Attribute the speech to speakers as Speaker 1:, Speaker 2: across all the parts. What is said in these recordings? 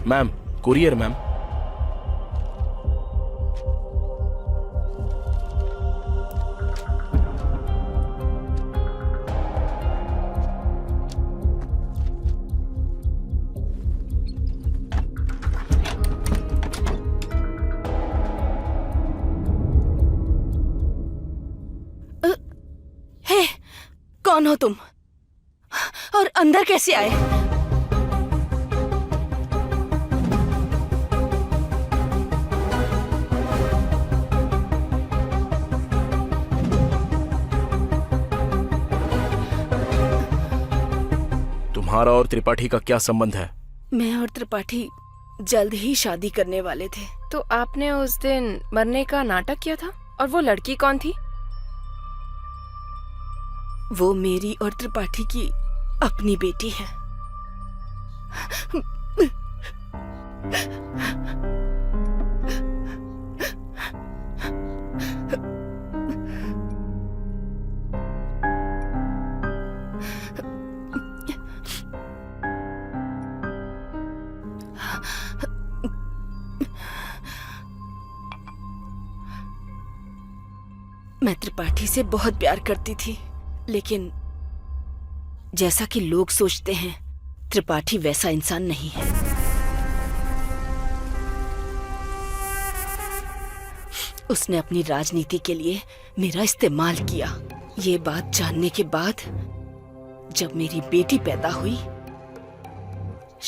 Speaker 1: Ma'am, courier ma'am.
Speaker 2: कौन हो तुम और अंदर कैसे आए?
Speaker 1: तुम्हारा और त्रिपाठी का क्या संबंध है?
Speaker 2: मैं और त्रिपाठी जल्द ही शादी करने वाले थे।
Speaker 3: तो आपने उस दिन मरने का नाटक किया था? और वो लड़की कौन थी?
Speaker 2: वो मेरी और त्रिपाठी की अपनी बेटी है। मैं त्रिपाठी से बहुत प्यार करती थी, लेकिन जैसा कि लोग सोचते हैं, त्रिपाठी वैसा इंसान नहीं है। उसने अपनी राजनीति के लिए मेरा इस्तेमाल किया। ये बात जानने के बाद जब मेरी बेटी पैदा हुई,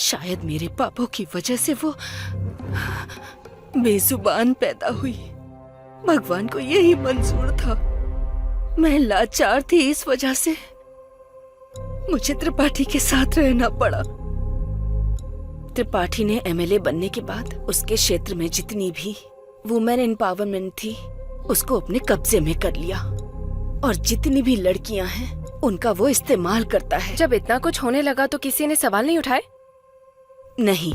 Speaker 2: शायद मेरे पापों की वजह से वो बेजुबान पैदा हुई। भगवान को यही मंजूर था। मैं लाचार थी, इस वजह से मुझे त्रिपाठी के साथ रहना पड़ा। त्रिपाठी ने एमएलए बनने के बाद उसके क्षेत्र में जितनी भी वुमेन एम्पावरमेंट थी, उसको अपने कब्जे में कर लिया। और जितनी भी लड़कियां हैं, उनका वो इस्तेमाल करता है।
Speaker 3: जब इतना कुछ होने लगा तो किसी ने सवाल नहीं उठाए?
Speaker 2: नहीं,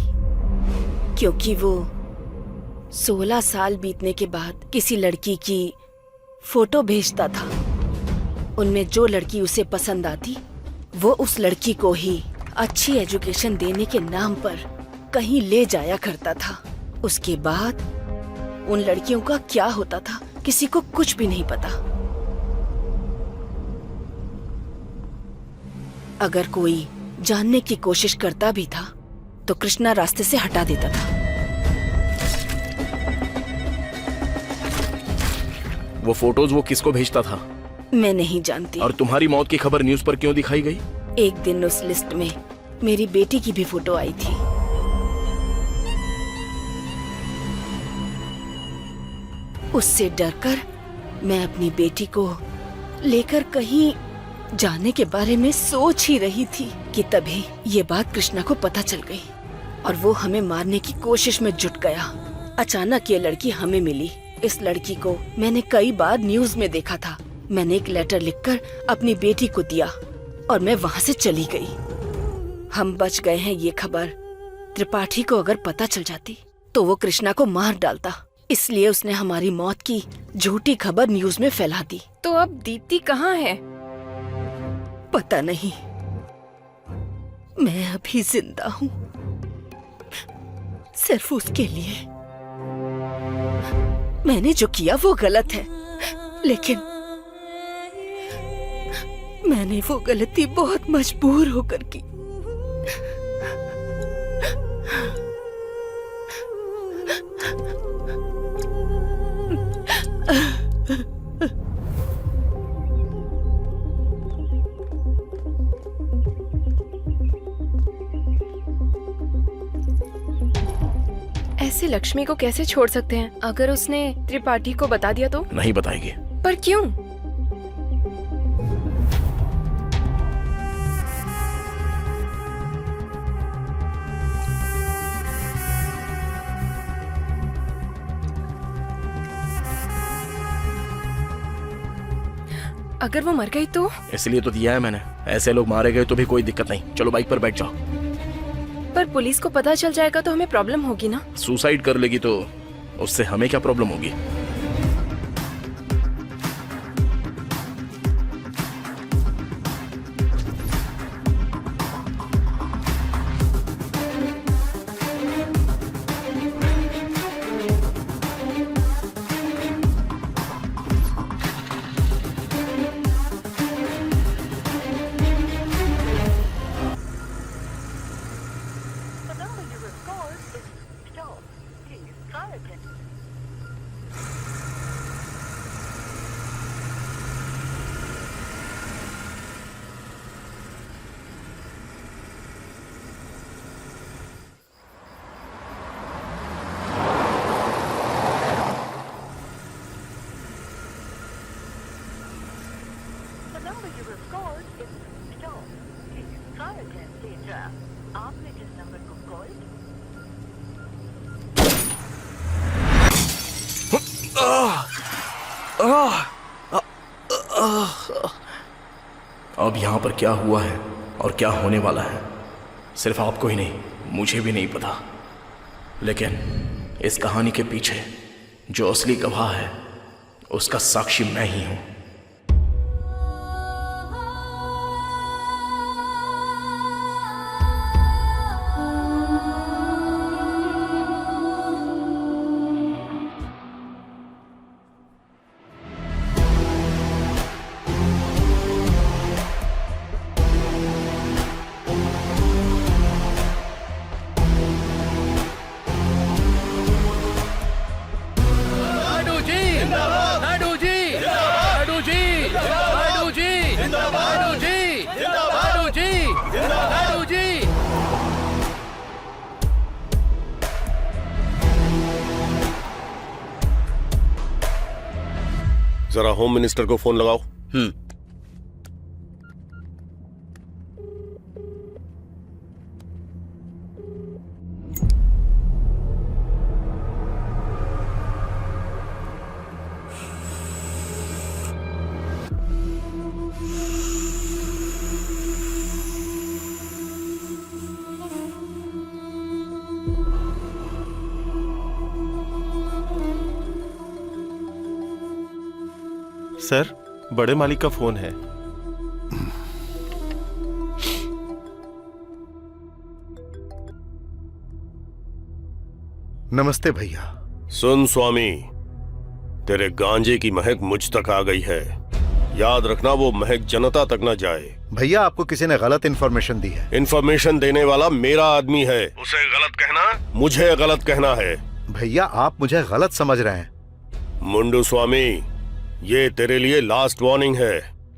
Speaker 2: क्योंकि वो 16 साल बीतने के बाद किसी लड़की की फोटो भेजता था। उनमें जो लड़की उसे पसंद आती, वो उस लड़की को ही अच्छी एजुकेशन देने के नाम पर कहीं ले जाया करता था। उसके बाद उन लड़कियों का क्या होता था, किसी को कुछ भी नहीं पता। अगर कोई जानने की कोशिश करता भी था, तो कृष्णा रास्ते से हटा देता था।
Speaker 1: वो फोटोज वो किसको भेजता था?
Speaker 2: मैं नहीं जानती।
Speaker 1: और तुम्हारी मौत की खबर न्यूज़ पर क्यों दिखाई गई?
Speaker 2: एक दिन उस लिस्ट में मेरी बेटी की भी फोटो आई थी। उससे डरकर मैं अपनी बेटी को लेकर कहीं जाने के बारे में सोच ही रही थी कि तभी ये बात कृष्णा को पता चल गई और वो हमें मारने की कोशिश में जुट गया। अचानक ये लड़की हमें मिली। इस लड़की को मैंने कई बार न्यूज़ में देखा था। मैंने एक लेटर लिखकर अपनी बेटी को दिया और मैं वहाँ से चली गई। हम बच गए हैं ये खबर त्रिपाठी को अगर पता चल जाती तो वो कृष्णा को मार डालता। इसलिए उसने हमारी मौत की झूठी खबर न्यूज़ में फैला दी।
Speaker 3: तो अब दीप्ति कहाँ है?
Speaker 2: पता नहीं। मैं अभी जिंदा हूँ सिर्फ उसके लिए। मैंने जो किया वो गलत है, लेकिन मैंने वो गलती बहुत मजबूर होकर की।
Speaker 3: ऐसे लक्ष्मी को कैसे छोड़ सकते हैं? अगर उसने त्रिपाठी को बता दिया तो?
Speaker 1: नहीं बताएगी।
Speaker 3: पर क्यों? अगर वो मर गई तो?
Speaker 1: इसलिए तो दिया है मैंने। ऐसे लोग मारे गए तो भी कोई दिक्कत नहीं। चलो बाइक पर बैठ जाओ।
Speaker 3: पर पुलिस को पता चल जाएगा तो हमें प्रॉब्लम होगी ना?
Speaker 1: सुसाइड कर लेगी तो उससे हमें क्या प्रॉब्लम होगी? अब यहाँ पर क्या हुआ है और क्या होने वाला है सिर्फ आपको ही नहीं, मुझे भी नहीं पता। लेकिन इस कहानी के पीछे जो असली गवाह है उसका साक्षी मैं ही हूं।
Speaker 4: जरा होम मिनिस्टर को फोन लगाओ।
Speaker 5: सर, बड़े मालिक का फोन है।
Speaker 6: नमस्ते भैया।
Speaker 4: सुन स्वामी, तेरे गांजे की महक मुझ तक आ गई है। याद रखना वो महक जनता तक न जाए।
Speaker 6: भैया आपको किसी ने गलत इन्फॉर्मेशन दी है।
Speaker 4: इन्फॉर्मेशन देने वाला मेरा आदमी है, उसे गलत कहना मुझे गलत कहना है।
Speaker 6: भैया आप मुझे गलत समझ रहे हैं।
Speaker 4: मुंडू स्वामी, ये तेरे लिए लास्ट वार्निंग है।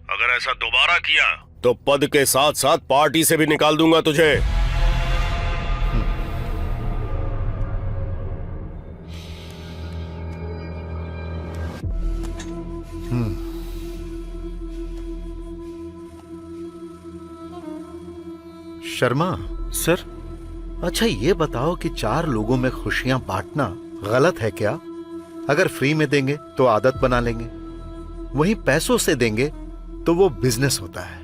Speaker 4: अगर ऐसा दोबारा किया तो पद के साथ साथ पार्टी से भी निकाल दूंगा तुझे।
Speaker 6: शर्मा
Speaker 5: सर,
Speaker 6: अच्छा ये बताओ कि 4 लोगों में खुशियां बांटना गलत है क्या? अगर फ्री में देंगे तो आदत बना लेंगे, वहीं पैसों से देंगे तो वो बिजनेस होता है।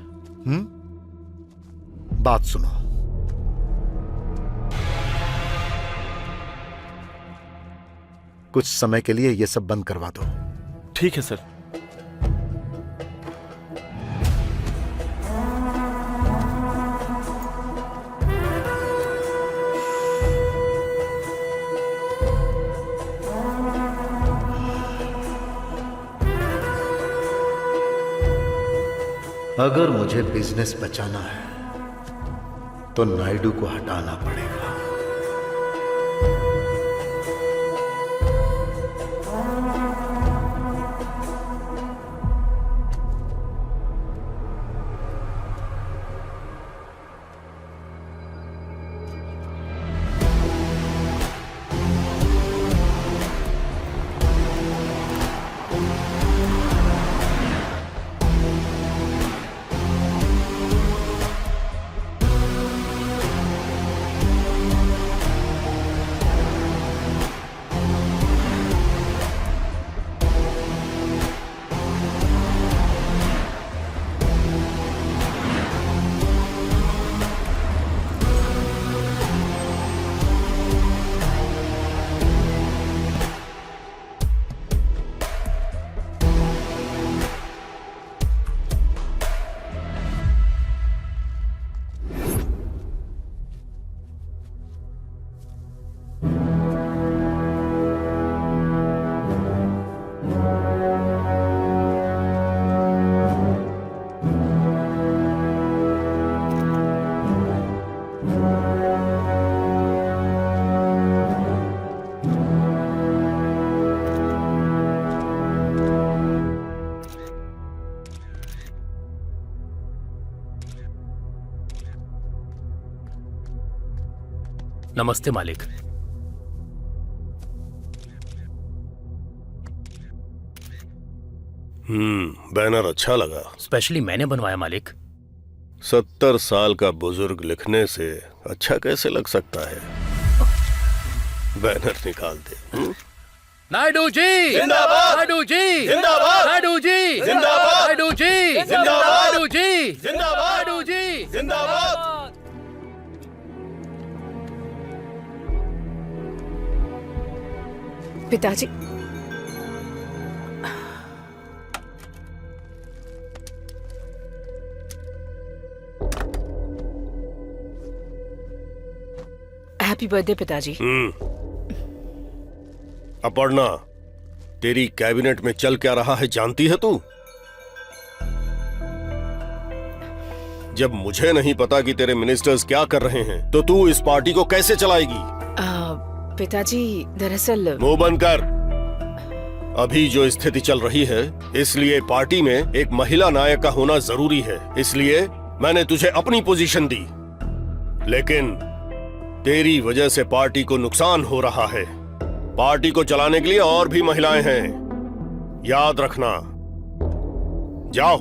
Speaker 6: बात सुनो, कुछ समय के लिए ये सब बंद करवा दो।
Speaker 5: ठीक है सर।
Speaker 6: अगर मुझे बिजनेस बचाना है तो नायडू को हटाना पड़ेगा।
Speaker 7: नमस्ते मालिक।
Speaker 4: बैनर अच्छा लगा।
Speaker 7: स्पेशली मैंने बनवाया मालिक।
Speaker 4: 70 साल का बुजुर्ग लिखने से अच्छा कैसे लग सकता है? बैनर निकाल दे।
Speaker 7: नायडू जी
Speaker 4: जिंदाबाद!
Speaker 7: नायडू जी
Speaker 4: जिंदाबाद!
Speaker 7: नायडू जी
Speaker 4: जिंदाबाद!
Speaker 7: नायडू जी
Speaker 4: जिंदाबाद!
Speaker 7: नायडू जी
Speaker 4: जिंदाबाद!
Speaker 7: नायडू जी
Speaker 4: जिंदाबाद!
Speaker 2: पिताजी, हैप्पी बर्थडे पिताजी।
Speaker 4: अपर्णा, तेरी कैबिनेट में चल क्या रहा है जानती है तू? जब मुझे नहीं पता कि तेरे मिनिस्टर्स क्या कर रहे हैं, तो तू इस पार्टी को कैसे चलाएगी?
Speaker 2: पिताजी, दरअसल
Speaker 4: मुंह बंद कर। अभी जो स्थिति चल रही है, इसलिए पार्टी में एक महिला नायक का होना जरूरी है। इसलिए मैंने तुझे अपनी पोजीशन दी, लेकिन तेरी वजह से पार्टी को नुकसान हो रहा है। पार्टी को चलाने के लिए और भी महिलाएं हैं, याद रखना। जाओ।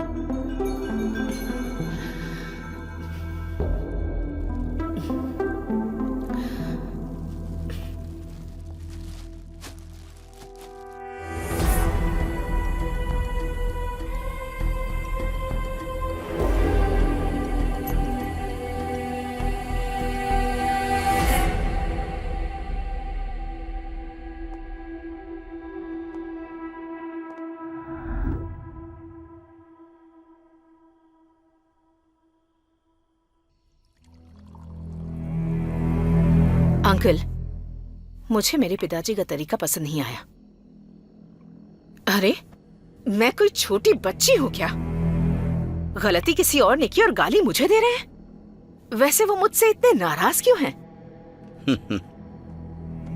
Speaker 2: अंकल, मुझे मेरे पिताजी का तरीका पसंद नहीं आया। अरे, मैं कोई छोटी बच्ची हूँ क्या? गलती किसी और ने की और गाली मुझे दे रहे हैं। वैसे वो मुझसे इतने नाराज क्यों हैं?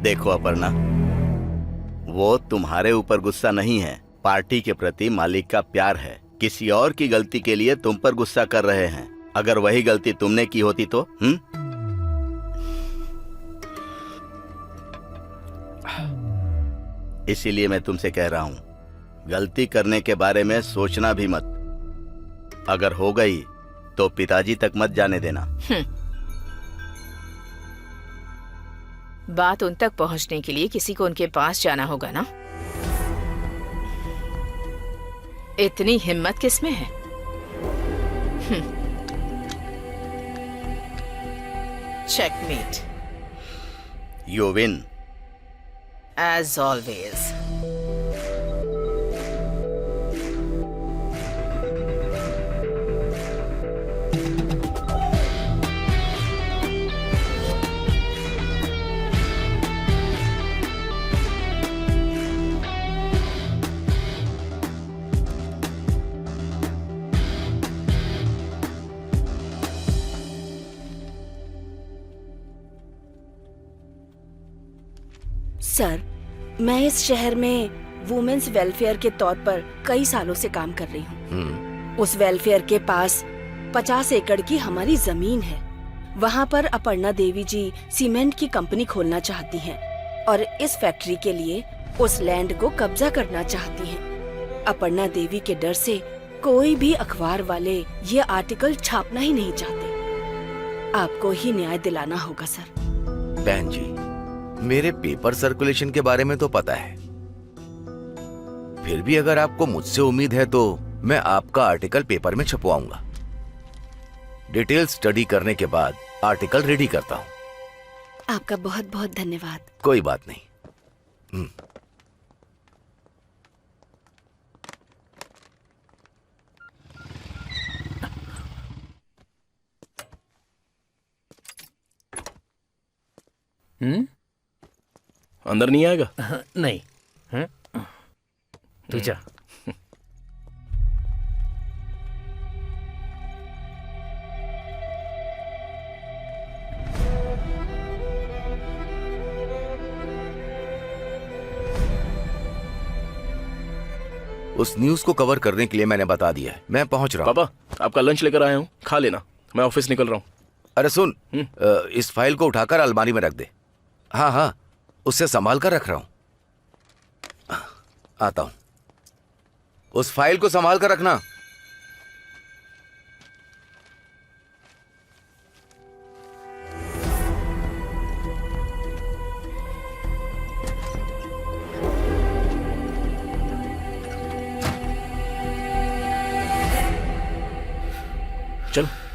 Speaker 8: देखो अपर्णा, वो तुम्हारे ऊपर गुस्सा नहीं है, पार्टी के प्रति मालिक का प्यार है। किसी और की गलती के लिए तुम पर गुस्सा कर रहे हैं। अगर वही गलती तुमने की होती तो इसीलिए मैं तुमसे कह रहा हूं, गलती करने के बारे में सोचना भी मत। अगर हो गई तो पिताजी तक मत जाने देना।
Speaker 2: बात उन तक पहुंचने के लिए किसी को उनके पास जाना होगा ना? इतनी हिम्मत किसमें है? Checkmate.
Speaker 8: You win.
Speaker 2: As always. Sir, मैं इस शहर में वुमेन्स वेलफेयर के तौर पर कई सालों से काम कर रही हूँ। उस वेलफेयर के पास 50 एकड़ की हमारी जमीन है। वहाँ पर अपर्णा देवी जी सीमेंट की कंपनी खोलना चाहती हैं और इस फैक्ट्री के लिए उस लैंड को कब्जा करना चाहती हैं। अपर्णा देवी के डर से कोई भी अखबार वाले ये आर्टिकल छापना ही नहीं चाहते। आपको ही न्याय दिलाना होगा सर।
Speaker 9: बहन जी, मेरे पेपर सर्कुलेशन के बारे में तो पता है, फिर भी अगर आपको मुझसे उम्मीद है तो मैं आपका आर्टिकल पेपर में छपवाऊंगा। डिटेल स्टडी करने के बाद आर्टिकल रेडी करता हूं।
Speaker 2: आपका बहुत बहुत धन्यवाद।
Speaker 9: कोई बात नहीं।
Speaker 1: अंदर नहीं आएगा?
Speaker 7: नहीं। तू जा।
Speaker 9: उस न्यूज को कवर करने के लिए मैंने बता दिया है। मैं पहुंच रहा हूं।
Speaker 1: पापा, आपका लंच लेकर आया हूँ, खा लेना। मैं ऑफिस निकल रहा हूँ।
Speaker 9: अरे सुन, इस फाइल को उठाकर अलमारी में रख दे। हाँ हाँ, उससे संभाल कर रख रहा हूं। आता हूं। उस फाइल को संभाल कर रखना।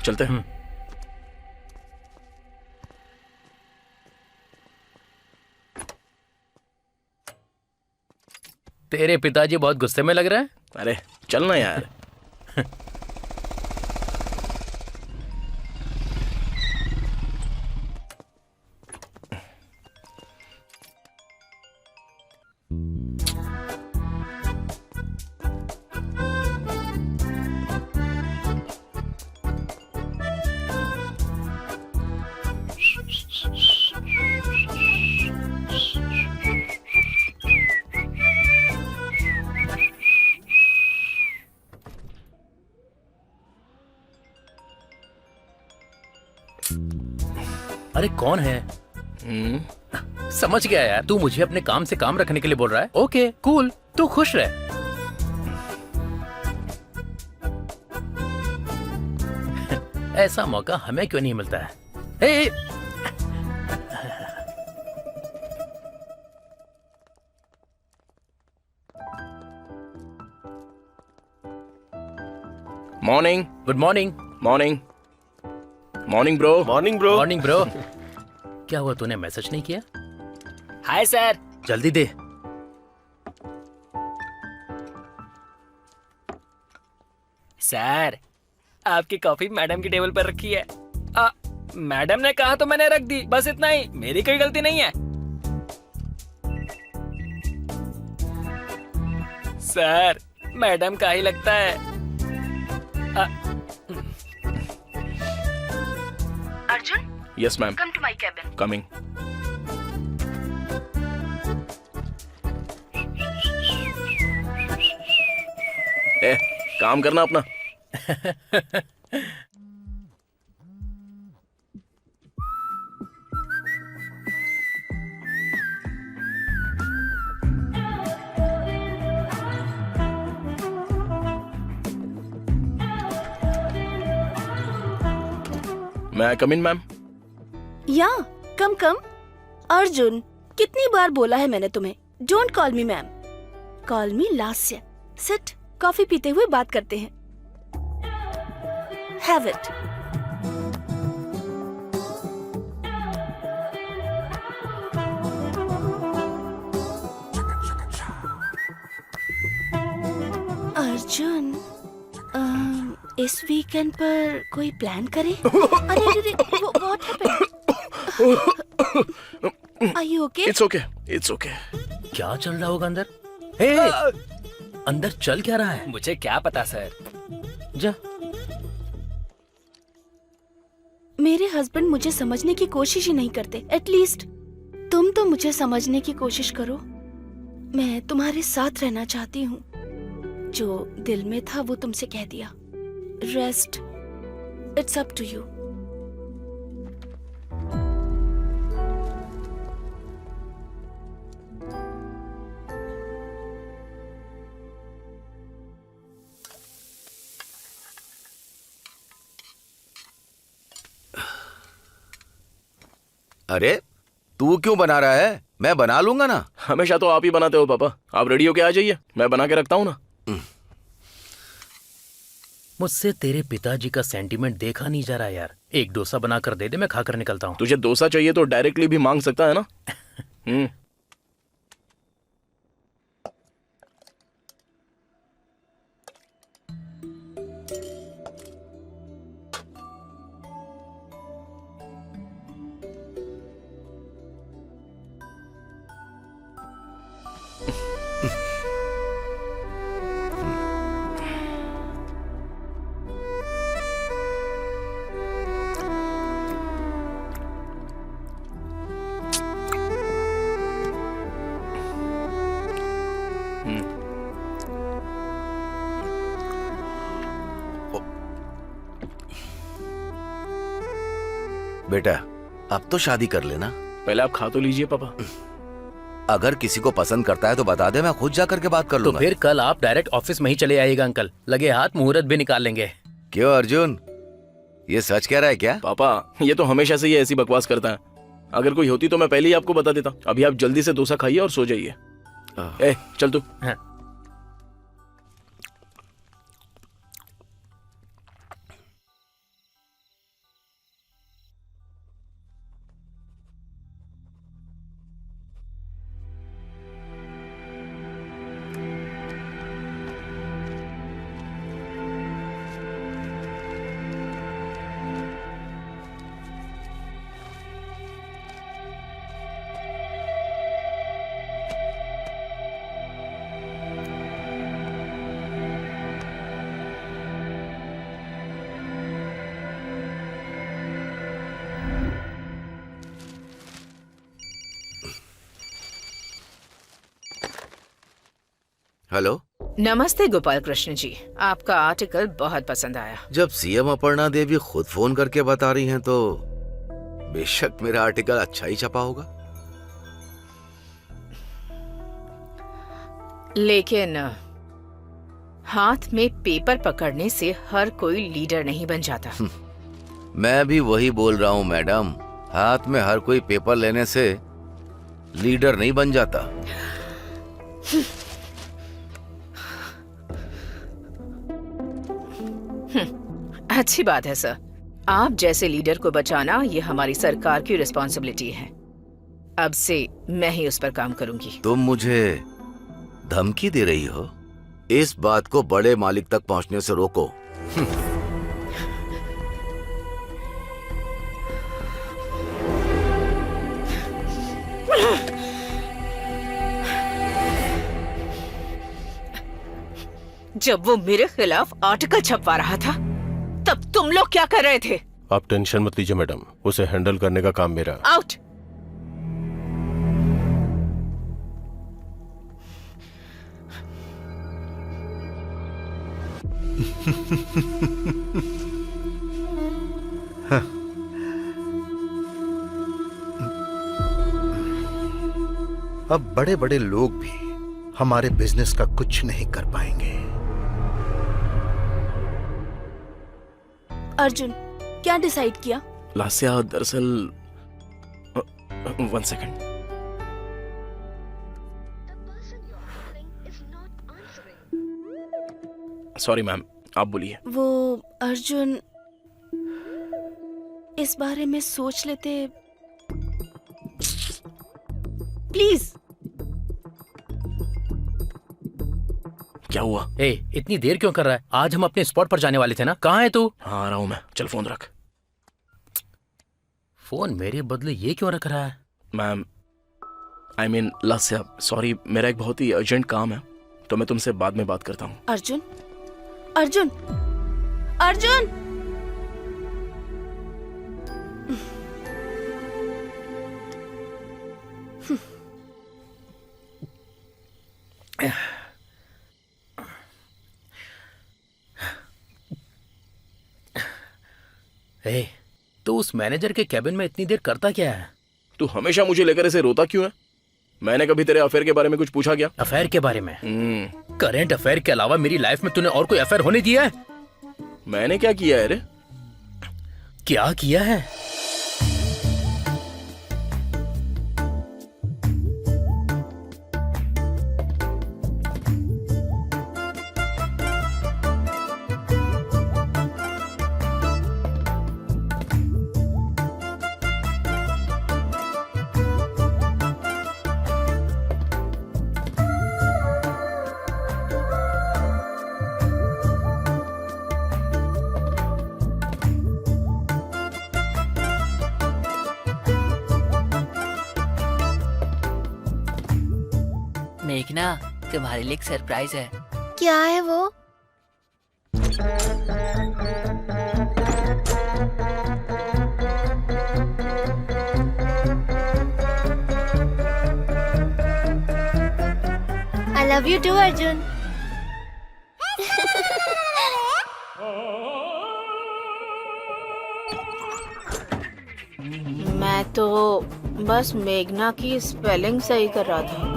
Speaker 1: चलते हैं।
Speaker 7: तेरे पिताजी बहुत गुस्से में लग रहे हैं।
Speaker 1: अरे चलना यार।
Speaker 7: अरे कौन है? समझ गया यार, तू मुझे अपने काम से काम रखने के लिए बोल रहा है। ओके कूल, तू खुश रह। ऐसा मौका हमें क्यों नहीं मिलता है? ए,
Speaker 1: morning.
Speaker 7: Good morning.
Speaker 1: Morning. Morning bro.
Speaker 5: Morning bro.
Speaker 7: Morning bro. क्या हुआ, तूने मैसेज नहीं किया?
Speaker 10: Hi sir.
Speaker 7: जल्दी दे।
Speaker 10: सर आपकी कॉफी मैडम की टेबल पर रखी है। मैडम ने कहा तो मैंने रख दी, बस इतना ही, मेरी कोई गलती नहीं है। सर मैडम का ही लगता है।
Speaker 2: Arjun,
Speaker 1: yes ma'am.
Speaker 2: Come to my cabin.
Speaker 1: Coming. ए, काम करना अपना। मैं कम इन मैम?
Speaker 2: या कम कम। अर्जुन, कितनी बार बोला है मैंने तुम्हें, don't call me ma'am, call me Lasya. Sit, coffee पीते हुए बात करते हैं। Have it. अर्जुन, इस वीकेंड पर कोई प्लान करे? अरे अरे what happened? Are you okay?
Speaker 1: It's okay, it's okay.
Speaker 7: क्या चल रहा होगा अंदर? हे, अंदर चल क्या रहा है?
Speaker 10: मुझे क्या पता सर।
Speaker 7: जा।
Speaker 2: मेरे हस्बैंड मुझे समझने की कोशिश ही नहीं करते। एटलीस्ट तुम तो मुझे समझने की कोशिश करो। मैं तुम्हारे साथ रहना चाहती हूँ। जो दिल में था वो तुमसे कह दिया। Rest, it's up to you.
Speaker 9: अरे तू क्यों बना रहा है? मैं बना लूंगा ना।
Speaker 1: हमेशा तो आप ही बनाते हो पापा। आप रेडी होके आ जाइए, मैं बना के रखता हूँ ना।
Speaker 7: मुझसे तेरे पिताजी का सेंटीमेंट देखा नहीं जा रहा यार। एक डोसा बनाकर दे दे, मैं खाकर निकलता हूँ।
Speaker 1: तुझे डोसा चाहिए तो डायरेक्टली भी मांग सकता है ना।
Speaker 9: बेटा अब तो शादी कर लेना।
Speaker 1: पहले आप खा तो लीजिए पापा।
Speaker 9: अगर किसी को पसंद करता है तो बता दे, मैं खुद जाकर के बात कर
Speaker 7: तो
Speaker 9: लूंगा।
Speaker 7: फिर कल आप डायरेक्ट ऑफिस में ही चले आइएगा अंकल। लगे हाथ मुहूर्त भी निकाल लेंगे।
Speaker 9: क्यों अर्जुन, ये सच कह रहा है क्या?
Speaker 1: पापा ये तो हमेशा से ही ऐसी बकवास करता है। अगर कोई होती तो मैं पहले ही आपको बता देता। अभी आप जल्दी से डोसा खाइए और सो जाइए। ए चल तू।
Speaker 7: हाँ।
Speaker 9: हेलो।
Speaker 11: नमस्ते गोपाल कृष्ण जी, आपका आर्टिकल बहुत पसंद आया।
Speaker 9: जब सीएम अपर्णा देवी खुद फोन करके बता रही हैं तो बेशक मेरा आर्टिकल अच्छा ही छपा होगा।
Speaker 11: लेकिन हाथ में पेपर पकड़ने से हर कोई लीडर नहीं बन जाता।
Speaker 9: मैं भी वही बोल रहा हूँ मैडम, हाथ में हर कोई पेपर लेने से लीडर नहीं बन जाता।
Speaker 11: अच्छी बात है सर, आप जैसे लीडर को बचाना ये हमारी सरकार की रिस्पॉन्सिबिलिटी है। अब से मैं ही उस पर काम करूंगी।
Speaker 9: तुम मुझे धमकी दे रही हो? इस बात को बड़े मालिक तक पहुंचने से रोको।
Speaker 11: जब वो मेरे खिलाफ आर्टिकल छपवा रहा था तब तुम लोग क्या कर रहे थे?
Speaker 4: आप टेंशन मत लीजिए मैडम, उसे हैंडल करने का काम मेरा।
Speaker 11: आउट।
Speaker 6: अब बड़े बड़े लोग भी हमारे बिजनेस का कुछ नहीं कर पाएंगे।
Speaker 2: अर्जुन, क्या डिसाइड किया?
Speaker 1: लास्या, दरअसल 1 सेकंड। सॉरी मैम, आप बोलिए।
Speaker 2: वो अर्जुन, इस बारे में सोच लेते प्लीज।
Speaker 1: क्या हुआ?
Speaker 7: ए, इतनी देर क्यों कर रहा है? आज हम अपने स्पॉट पर जाने वाले थे ना। कहाँ है तू?
Speaker 1: हाँ आ रहा हूँ मैं, चल फोन रख।
Speaker 7: फोन मेरे बदले ये क्यों रख रहा है?
Speaker 1: Ma'am, I mean Lasya, sorry, मेरा एक बहुत ही अर्जेंट काम है, तो मैं तुमसे बाद में बात करता हूँ।
Speaker 2: अर्जुन, अर्जुन, अर्जुन!
Speaker 7: ए, तू उस मैनेजर के कैबिन में इतनी देर करता क्या है?
Speaker 1: तू हमेशा मुझे लेकर ऐसे रोता क्यों है? मैंने कभी तेरे अफेयर के बारे में कुछ पूछा क्या?
Speaker 7: अफेयर के बारे में? करेंट अफेयर के अलावा मेरी लाइफ में तूने और कोई अफेयर होने दिया है?
Speaker 1: मैंने क्या किया है रे?
Speaker 7: क्या किया है?
Speaker 10: मेघना, तुम्हारे लिए एक सरप्राइज है।
Speaker 2: क्या है वो? I love you too, Arjun. मैं तो बस मेघना की स्पेलिंग सही कर रहा था।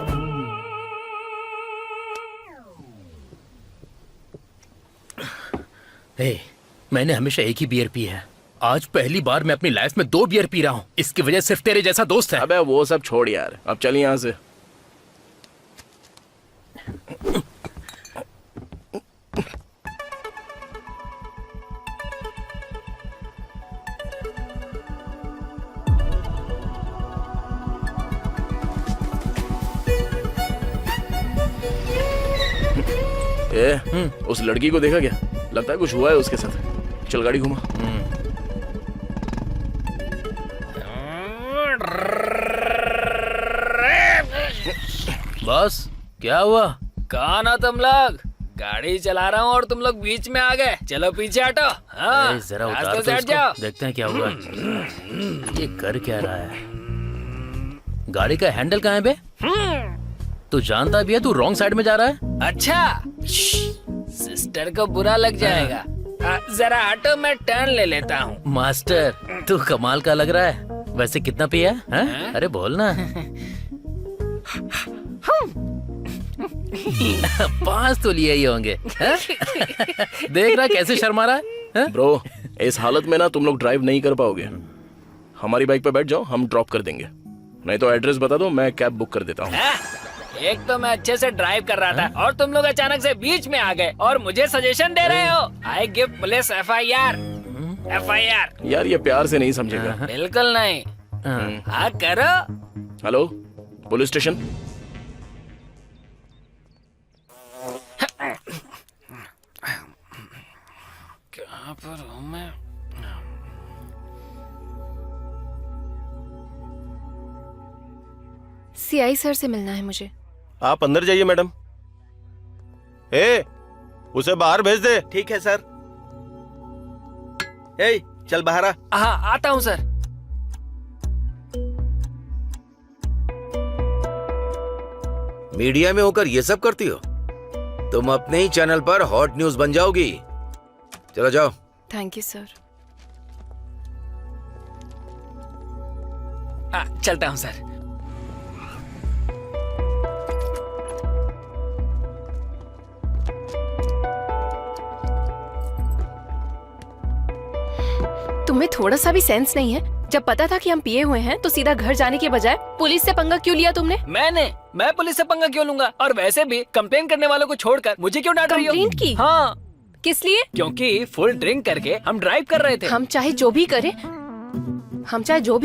Speaker 7: ए, मैंने हमेशा एक ही बियर पी है। आज पहली बार मैं अपनी लाइफ में 2 बियर पी रहा हूँ। इसकी वजह सिर्फ तेरे जैसा दोस्त है।
Speaker 1: अबे वो सब छोड़ यार, अब चल यहाँ से। उस लड़की को देखा क्या? लगता है कुछ हुआ है उसके साथ। चल गाड़ी घुमा।
Speaker 7: बस क्या हुआ?
Speaker 10: कौन हो तुम लोग? गाड़ी चला रहा हूँ और तुम लोग बीच में आ गए। चलो पीछे हटो। हाँ,
Speaker 7: जरा उतार
Speaker 10: रास्ते
Speaker 7: तो
Speaker 10: से हट
Speaker 7: इसको,
Speaker 10: जाओ।
Speaker 7: देखते हैं क्या हुआ। ये कर क्या रहा है? गाड़ी का हैंडल कहाँ है बे? तू जानता भी है तू रॉन्ग साइड में जा रहा है।
Speaker 10: अच्छा, सिस्टर को बुरा लग जाएगा। जरा हटो, मैं टर्न ले लेता हूँ।
Speaker 7: मास्टर तू कमाल का लग रहा है। वैसे कितना पिया है? अरे बोल ना। 5 तो लिए ही होंगे। हैं? देख रहा कैसे शर्मा रहा है?
Speaker 1: ब्रो, इस हालत में ना तुम लोग ड्राइव नहीं कर पाओगे। हमारी बाइक पे बैठ जाओ, हम ड्रॉप कर देंगे। नहीं तो एड्रेस बता दो, मैं कैब बुक कर देता हूँ।
Speaker 10: एक तो मैं अच्छे से ड्राइव कर रहा था और तुम लोग अचानक से बीच में आ गए और मुझे सजेशन दे रहे हो। I give police FIR।
Speaker 1: यार ये प्यार से नहीं समझेगा।
Speaker 10: बिल्कुल नहीं। हाँ करो।
Speaker 1: Hello, police station.
Speaker 10: कहाँ पर हूँ मैं?
Speaker 3: CI सर से मिलना है मुझे।
Speaker 5: आप अंदर जाइए मैडम। उसे बाहर भेज दे।
Speaker 8: ठीक है सर। चल बाहर आ।
Speaker 10: हाँ आता हूँ सर।
Speaker 9: मीडिया में होकर ये सब करती हो? तुम अपने ही चैनल पर हॉट न्यूज बन जाओगी। चलो जाओ।
Speaker 3: Thank you sir.
Speaker 10: चलता हूँ सर।
Speaker 3: तुम्हें थोड़ा सा भी सेंस नहीं है? जब पता था कि हम पिए हुए हैं तो सीधा घर जाने के बजाय पुलिस से पंगा क्यों लिया तुमने?
Speaker 10: मैं पुलिस से पंगा क्यों लूंगा? और वैसे भी कंप्लेन करने वालों को छोड़कर मुझे क्यों डांट रही हो?
Speaker 3: कंप्लेंट की?
Speaker 10: हाँ।
Speaker 3: किस लिए?
Speaker 10: क्योंकि फुल ड्रिंक करके हम ड्राइव कर रहे थे।
Speaker 3: हम चाहे जो भी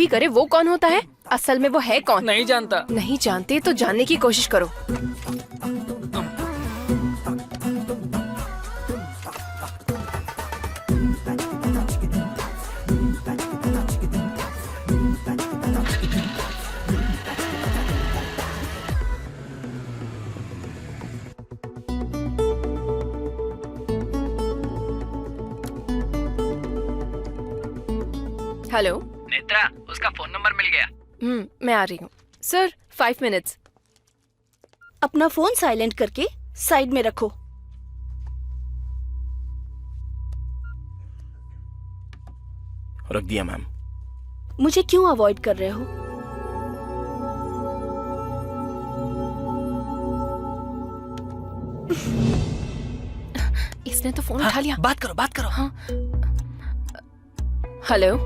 Speaker 3: करे वो कौन होता है? असल में वो है कौन?
Speaker 10: नहीं जानता।
Speaker 3: नहीं जानते तो जानने की कोशिश करो। हेलो
Speaker 10: नेत्रा, उसका फोन नंबर मिल गया।
Speaker 3: मैं आ रही हूँ सर। 5 मिनट्स।
Speaker 2: अपना फोन साइलेंट करके साइड में रखो।
Speaker 1: रख दिया मैम।
Speaker 2: मुझे क्यों अवॉइड कर रहे हो?
Speaker 3: इसने तो फोन उठा लिया।
Speaker 10: बात करो।
Speaker 3: हाँ। हेलो।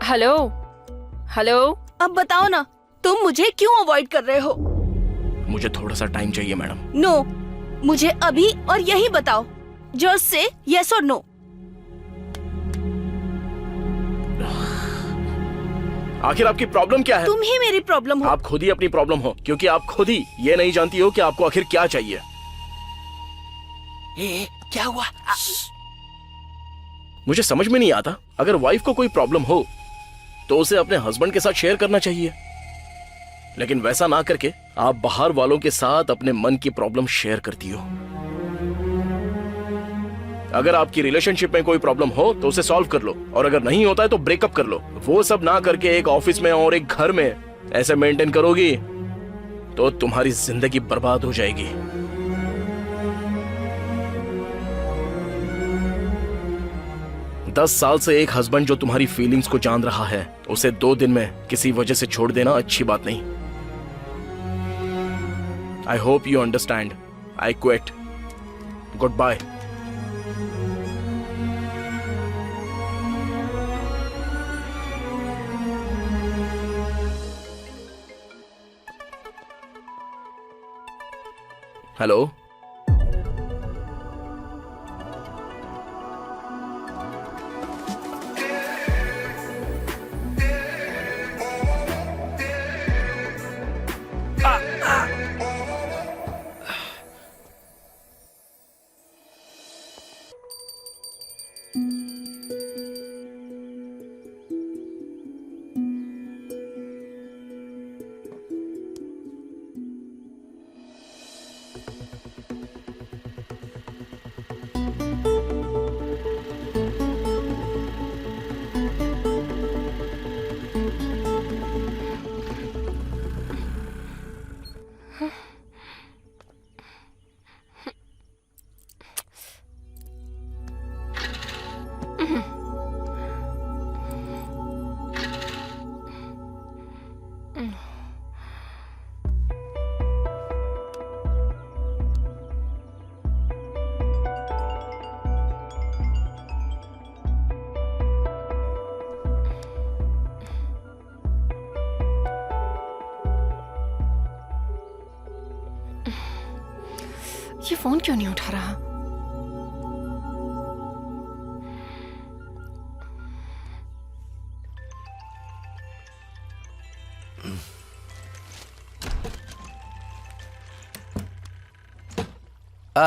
Speaker 3: हेलो।
Speaker 2: अब बताओ ना, तुम मुझे क्यों अवॉइड कर रहे हो?
Speaker 1: मुझे थोड़ा सा टाइम चाहिए मैडम।
Speaker 2: नो, मुझे अभी और यही बताओ। जस्ट से यस और नो।
Speaker 1: आखिर आपकी प्रॉब्लम क्या है?
Speaker 2: तुम ही मेरी प्रॉब्लम हो।
Speaker 1: आप खुद ही अपनी प्रॉब्लम हो, क्योंकि आप खुद ही ये नहीं जानती हो कि आपको आखिर क्या चाहिए।
Speaker 10: क्या हुआ?
Speaker 1: मुझे समझ में नहीं आता, अगर वाइफ को कोई प्रॉब्लम हो तो उसे अपने हस्बैंड के साथ शेयर करना चाहिए, लेकिन वैसा ना करके आप बाहर वालों के साथ अपने मन की प्रॉब्लम शेयर करती हो। अगर आपकी रिलेशनशिप में कोई प्रॉब्लम हो तो उसे सॉल्व कर लो, और अगर नहीं होता है तो ब्रेकअप कर लो। वो सब ना करके एक ऑफिस में और एक घर में ऐसे मेंटेन करोगी तो तुम्हारी जिंदगी बर्बाद हो जाएगी। दस साल से एक हस्बैंड जो तुम्हारी फीलिंग्स को जान रहा है, उसे 2 दिन में किसी वजह से छोड़ देना अच्छी बात नहीं। I hope you understand. I quit. Good bye. Hello.
Speaker 3: ये फोन क्यों नहीं उठा रहा?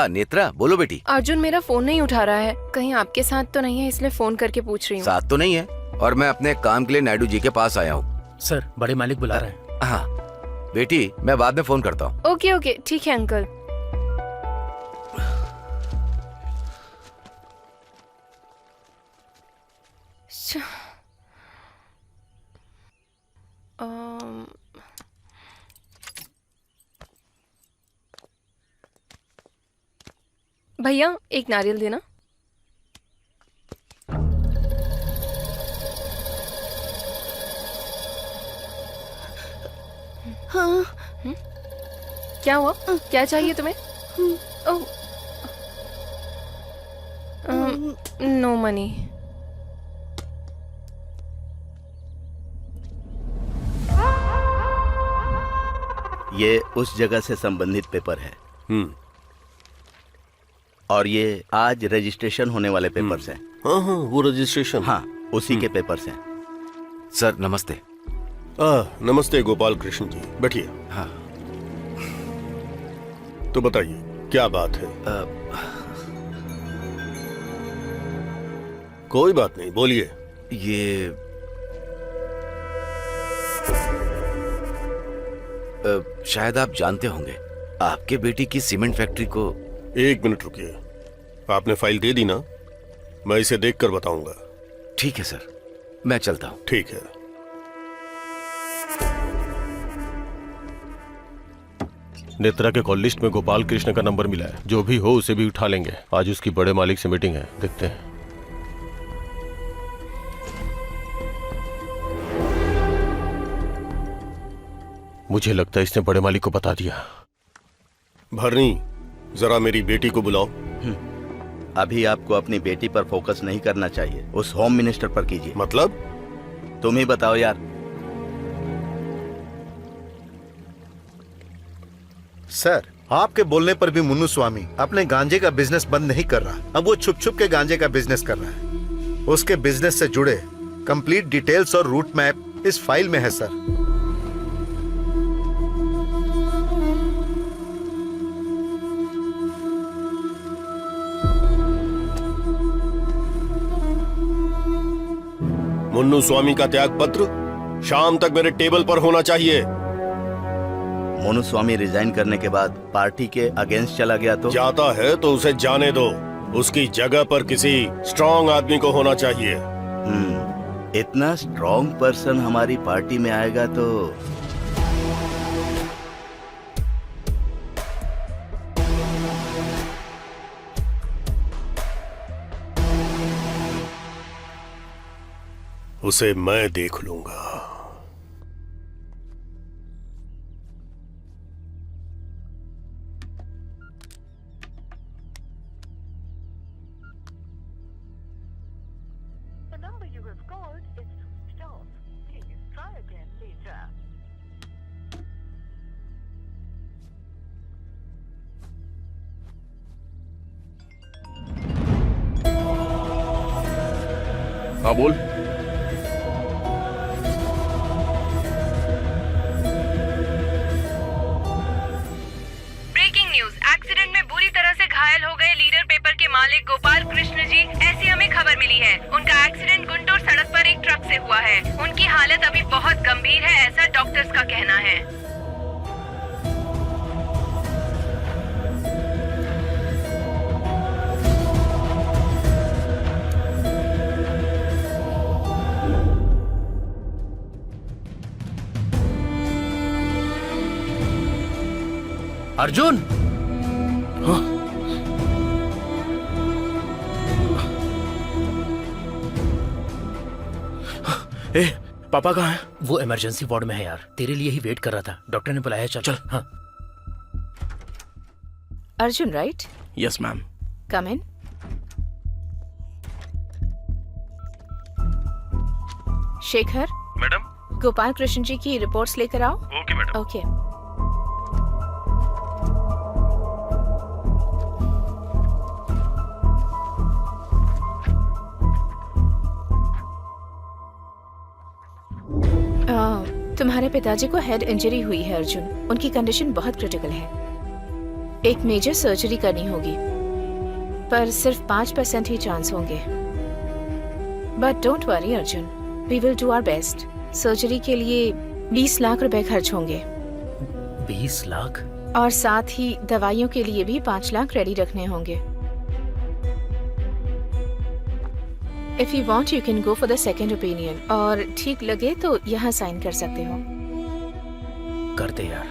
Speaker 9: नेत्रा बोलो बेटी।
Speaker 3: अर्जुन मेरा फोन नहीं उठा रहा है। कहीं आपके साथ तो नहीं है, इसलिए फोन करके पूछ रही हूँ।
Speaker 9: साथ तो नहीं है, और मैं अपने काम के लिए नायडू जी के पास आया हूँ।
Speaker 7: सर, बड़े मालिक बुला रहे हैं।
Speaker 9: हाँ बेटी, मैं बाद में फोन करता हूँ।
Speaker 3: ओके ओके, ठीक है अंकल। भैया एक नारियल देना।
Speaker 2: हाँ।
Speaker 3: क्या हुआ? क्या चाहिए तुम्हें? No money.
Speaker 8: ये उस जगह से संबंधित पेपर है। और ये आज रजिस्ट्रेशन होने वाले पेपर्स हैं।
Speaker 4: हाँ हाँ, वो रजिस्ट्रेशन।
Speaker 8: हाँ, उसी के पेपर्स हैं।
Speaker 9: सर नमस्ते।
Speaker 4: नमस्ते गोपाल कृष्ण जी, बैठिए।
Speaker 9: हाँ
Speaker 4: तो बताइए क्या बात है? कोई बात नहीं, बोलिए।
Speaker 9: ये शायद आप जानते होंगे, आपके बेटी की सीमेंट फैक्ट्री को।
Speaker 4: एक मिनट रुकिए, आपने फाइल दे दी ना? मैं इसे देखकर बताऊंगा।
Speaker 9: ठीक है सर, मैं चलता हूँ।
Speaker 4: ठीक है।
Speaker 5: नेत्रा के कॉल लिस्ट में गोपाल कृष्ण का नंबर मिला है। जो भी हो उसे भी उठा लेंगे। आज उसकी बड़े मालिक से मीटिंग है, देखते हैं। मुझे लगता है इसने बड़े मालिक को बता दिया।
Speaker 4: भरनी, जरा मेरी बेटी को बुलाओ।
Speaker 8: अभी आपको अपनी बेटी पर फोकस नहीं करना चाहिए, उस होम मिनिस्टर पर कीजिए।
Speaker 4: मतलब?
Speaker 8: तुम ही बताओ यार।
Speaker 6: सर, आपके बोलने पर भी मुन्नू स्वामी अपने गांजे का बिजनेस बंद नहीं कर रहा। अब वो छुप छुप के गांजे का बिजनेस कर रहा है। उसके बिजनेस से जुड़े कंप्लीट डिटेल्स और रूट मैप इस फाइल में है सर।
Speaker 4: मुन्नू स्वामी का त्याग पत्र शाम तक मेरे टेबल पर होना चाहिए।
Speaker 8: मोनू स्वामी रिजाइन करने के बाद पार्टी के अगेंस्ट चला गया तो?
Speaker 4: जाता है तो उसे जाने दो। उसकी जगह पर किसी स्ट्रांग आदमी को होना चाहिए।
Speaker 8: इतना स्ट्रांग पर्सन हमारी पार्टी में आएगा तो
Speaker 4: उसे मैं देख लूंगा।
Speaker 1: हाँ बोल।
Speaker 11: ब्रेकिंग न्यूज, एक्सीडेंट में बुरी तरह से घायल हो गए लीडर पेपर के मालिक गोपाल कृष्ण जी, ऐसी हमें खबर मिली है। उनका एक्सीडेंट गुंटूर सड़क पर एक ट्रक से हुआ है। उनकी हालत अभी बहुत गंभीर है, ऐसा डॉक्टर्स का कहना है।
Speaker 7: अर्जुन!
Speaker 1: हाँ? ए, पापा कहाँ हैं?
Speaker 7: वो इमरजेंसी वार्ड में है यार, तेरे लिए ही वेट कर रहा था। डॉक्टर ने बुलाया। चल चल। हाँ।
Speaker 11: Arjun right?
Speaker 1: Yes ma'am.
Speaker 11: Come in. Shekhar,
Speaker 5: madam.
Speaker 11: Gopal Krishna ji की रिपोर्ट्स लेकर आओ।
Speaker 5: Okay madam.
Speaker 11: ओके।
Speaker 3: तुम्हारे पिताजी को हेड इंजरी हुई है अर्जुन। उनकी कंडीशन बहुत क्रिटिकल है। एक मेजर सर्जरी करनी होगी, पर सिर्फ 5% ही चांस होंगे। But don't worry Arjun, we will do our best. Surgery के लिए 20 लाख रुपए खर्च होंगे।
Speaker 7: 20 लाख?
Speaker 3: और साथ ही दवाइयों के लिए भी 5 लाख रेडी रखने होंगे। If you want, you can go for the second opinion. और ठीक लगे तो यहाँ साइन कर सकते हो।
Speaker 7: कर दे यार।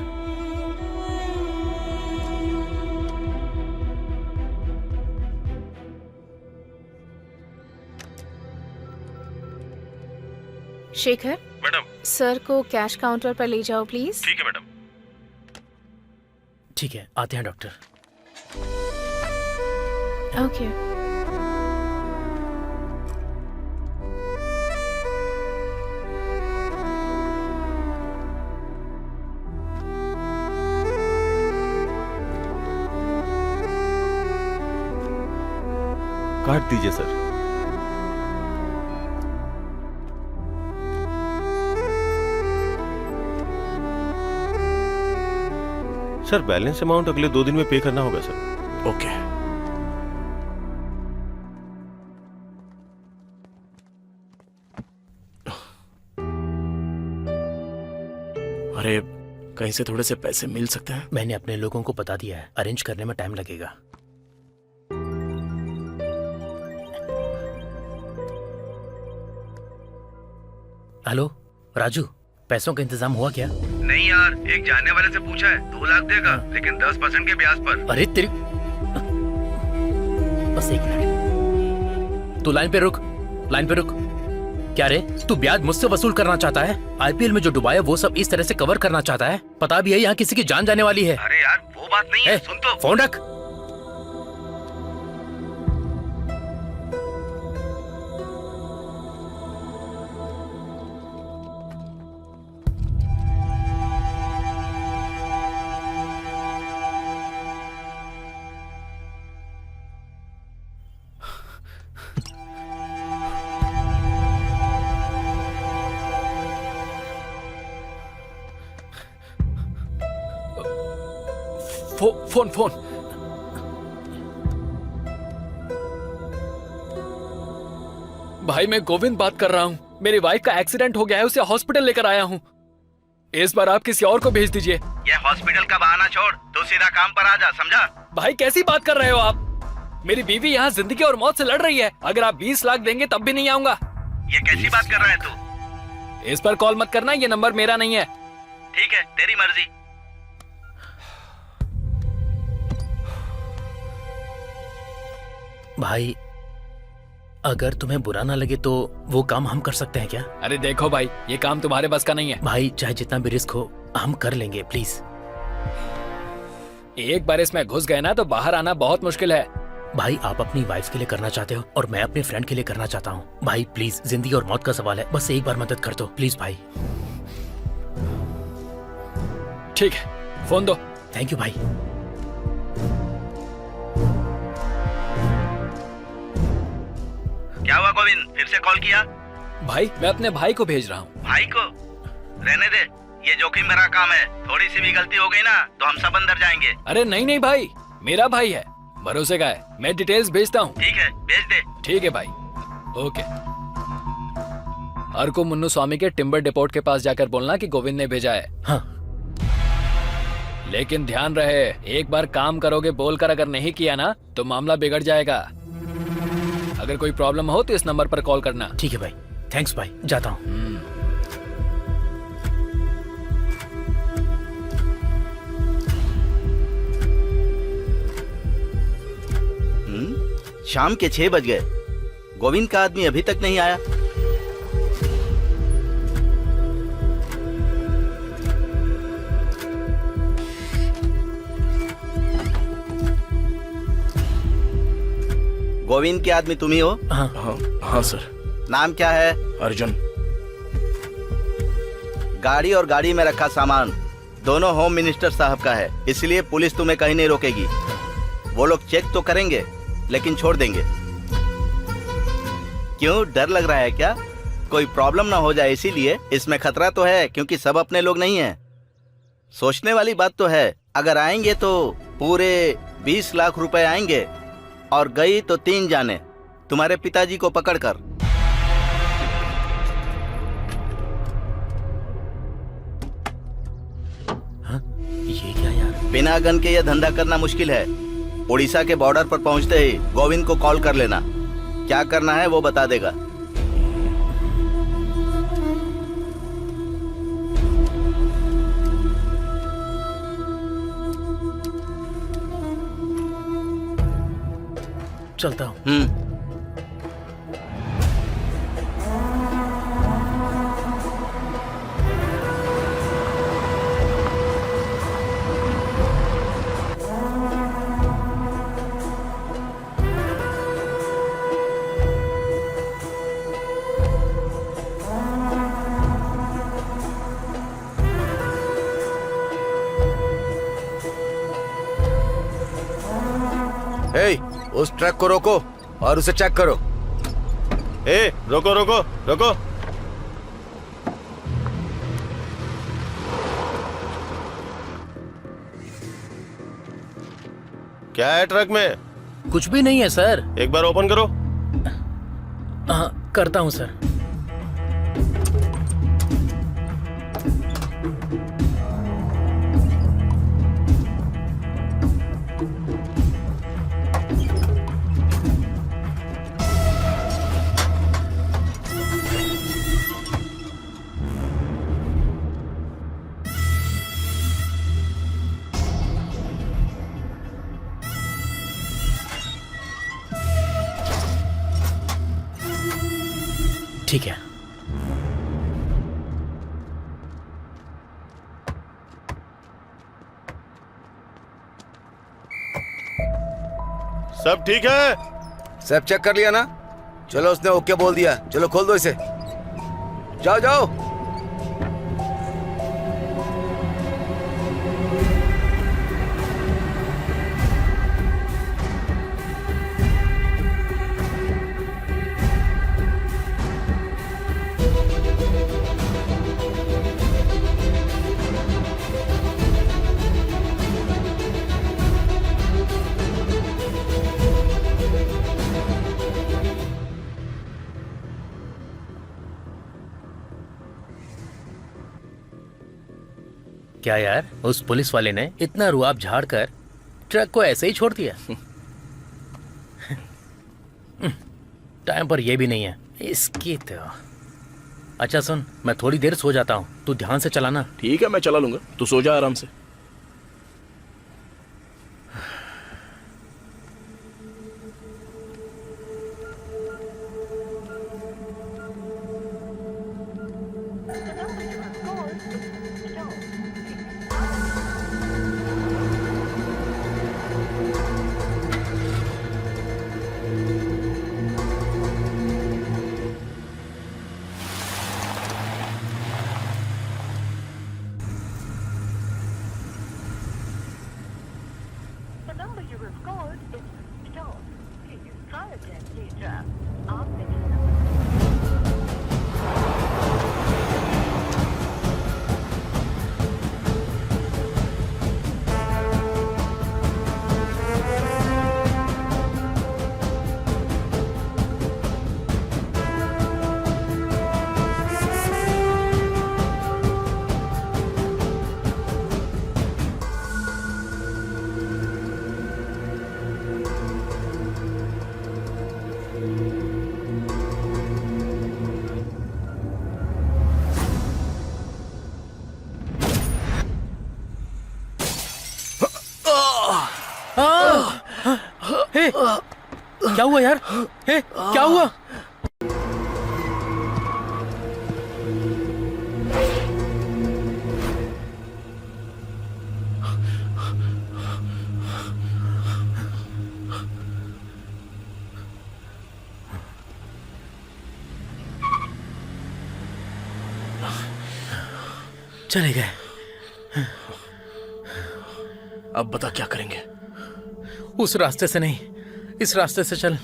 Speaker 3: शेखर,
Speaker 5: मैडम।
Speaker 3: सर को कैश काउंटर पर ले जाओ प्लीज।
Speaker 5: ठीक है मैडम।
Speaker 7: ठीक है, आते हैं डॉक्टर।
Speaker 3: ओके।
Speaker 5: काट दीजिए सर। सर बैलेंस अमाउंट अगले 2 दिन में पे करना होगा सर।
Speaker 1: ओके। अरे कहीं से थोड़े से पैसे मिल सकते हैं?
Speaker 7: मैंने अपने लोगों को बता दिया है, अरेंज करने में टाइम लगेगा। हेलो राजू, पैसों का इंतजाम हुआ क्या?
Speaker 9: नहीं यार, एक जानने वाले से पूछा है, 2 लाख देगा, लेकिन 10% के ब्याज पर।
Speaker 7: अरे तेरी, बस 1 मिनट, तू लाइन पे रुक, लाइन पे रुक। क्या रे, तू ब्याज मुझसे वसूल करना चाहता है? आईपीएल में जो डुबाया वो सब इस तरह से कवर करना चाहता है? पता भी है यहाँ किसी की जान जाने वाली है।
Speaker 9: अरे यार वो बात नहीं है, सुन तो।
Speaker 7: फोन रख।
Speaker 10: फोन। भाई मैं गोविंद बात कर रहा हूँ। मेरी वाइफ का एक्सीडेंट हो गया है, उसे हॉस्पिटल लेकर आया हूँ। इस बार आप किसी और को भेज दीजिए।
Speaker 9: ये हॉस्पिटल का बहाना छोड़, तू सीधा काम पर आ जा, समझा?
Speaker 10: भाई कैसी बात कर रहे हो आप? मेरी बीवी यहाँ जिंदगी और मौत से लड़ रही है। अगर आप 20 लाख देंगे तब भी नहीं आऊंगा।
Speaker 9: ये कैसी बात कर रहा है तू?
Speaker 10: इस पर कॉल मत करना, ये नंबर मेरा नहीं है।
Speaker 9: ठीक है, तेरी मर्जी।
Speaker 7: भाई अगर तुम्हें बुरा ना लगे तो वो काम हम कर सकते हैं क्या?
Speaker 10: अरे देखो भाई, ये काम तुम्हारे बस का नहीं है।
Speaker 7: भाई चाहे जितना भी रिस्क हो हम कर लेंगे, प्लीज।
Speaker 10: एक बार इसमें घुस गए ना तो बाहर आना बहुत मुश्किल है।
Speaker 7: भाई आप अपनी वाइफ के लिए करना चाहते हो और मैं अपने फ्रेंड के लिए करना चाहता हूँ। भाई प्लीज, जिंदगी और मौत का सवाल है, बस एक बार मदद कर दो प्लीज भाई।
Speaker 10: ठीक है, फोन दो।
Speaker 7: थैंक यू भाई।
Speaker 9: क्या हुआ गोविंद, फिर से कॉल किया?
Speaker 10: भाई मैं अपने भाई को भेज रहा हूँ।
Speaker 9: भाई को? रहने दे, ये जोखिम भरा काम है। थोड़ी सी भी गलती हो गई ना तो हम सब अंदर जाएंगे।
Speaker 10: अरे नहीं भाई, मेरा भाई है, भरोसे का है। मैं डिटेल्स भेजता हूँ।
Speaker 9: ठीक है, भेज दे।
Speaker 10: ठीक है भाई, ओके। अर्को मुन्नू स्वामी के टिम्बर डिपोट के पास जाकर बोलना कि गोविंद ने भेजा है।
Speaker 7: हाँ।
Speaker 10: लेकिन ध्यान रहे, एक बार काम करोगे बोलकर अगर नहीं किया ना तो मामला बिगड़ जाएगा। अगर कोई प्रॉब्लम हो तो इस नंबर पर कॉल करना।
Speaker 7: ठीक है भाई, थैंक्स भाई, जाता हूँ।
Speaker 8: शाम के 6 बज गए, गोविंद का आदमी अभी तक नहीं आया। गोविंद के आदमी तुम ही हो?
Speaker 1: हाँ सर।
Speaker 8: नाम क्या है?
Speaker 1: अर्जुन।
Speaker 8: गाड़ी और गाड़ी में रखा सामान दोनों होम मिनिस्टर साहब का है, इसलिए पुलिस तुम्हें कहीं नहीं रोकेगी। वो लोग चेक तो करेंगे लेकिन छोड़ देंगे। क्यों, डर लग रहा है क्या? कोई प्रॉब्लम ना हो जाए, इसीलिए इसमें खतरा तो है क्योंकि सब अपने लोग नहीं हैं। सोचने वाली बात तो है, अगर आएंगे तो पूरे 20 लाख रुपए आएंगे और गई तो 3 जाने, तुम्हारे पिताजी को पकड़कर।
Speaker 7: ये क्या यार?
Speaker 8: बिना गन के यह धंधा करना मुश्किल है। उड़ीसा के बॉर्डर पर पहुंचते ही गोविंद को कॉल कर लेना, क्या करना है वो बता देगा।
Speaker 7: चलता हूँ।
Speaker 9: उस ट्रक को रोको और उसे चेक करो।
Speaker 5: रोको रोको रोको। क्या है ट्रक में?
Speaker 7: कुछ भी नहीं है सर।
Speaker 5: एक बार ओपन करो।
Speaker 7: हाँ, करता हूँ सर। ठीक है।
Speaker 5: सब ठीक है?
Speaker 9: सब चेक कर लिया ना? चलो, उसने ओके बोल दिया। चलो खोल दो इसे। जाओ जाओ।
Speaker 7: क्या यार, उस पुलिस वाले ने इतना रुआब झाड़कर ट्रक को ऐसे ही छोड़ दिया? टाइम पर यह भी नहीं है इसकी तो। अच्छा सुन, मैं थोड़ी देर सो जाता हूँ, तू ध्यान से चलाना।
Speaker 1: ठीक है, मैं चला लूंगा, तू सो जा आराम से।
Speaker 7: क्या हुआ यार? क्या हुआ? चले गए।
Speaker 1: अब बता क्या करेंगे?
Speaker 7: उस रास्ते से नहीं, इस रास्ते से चल।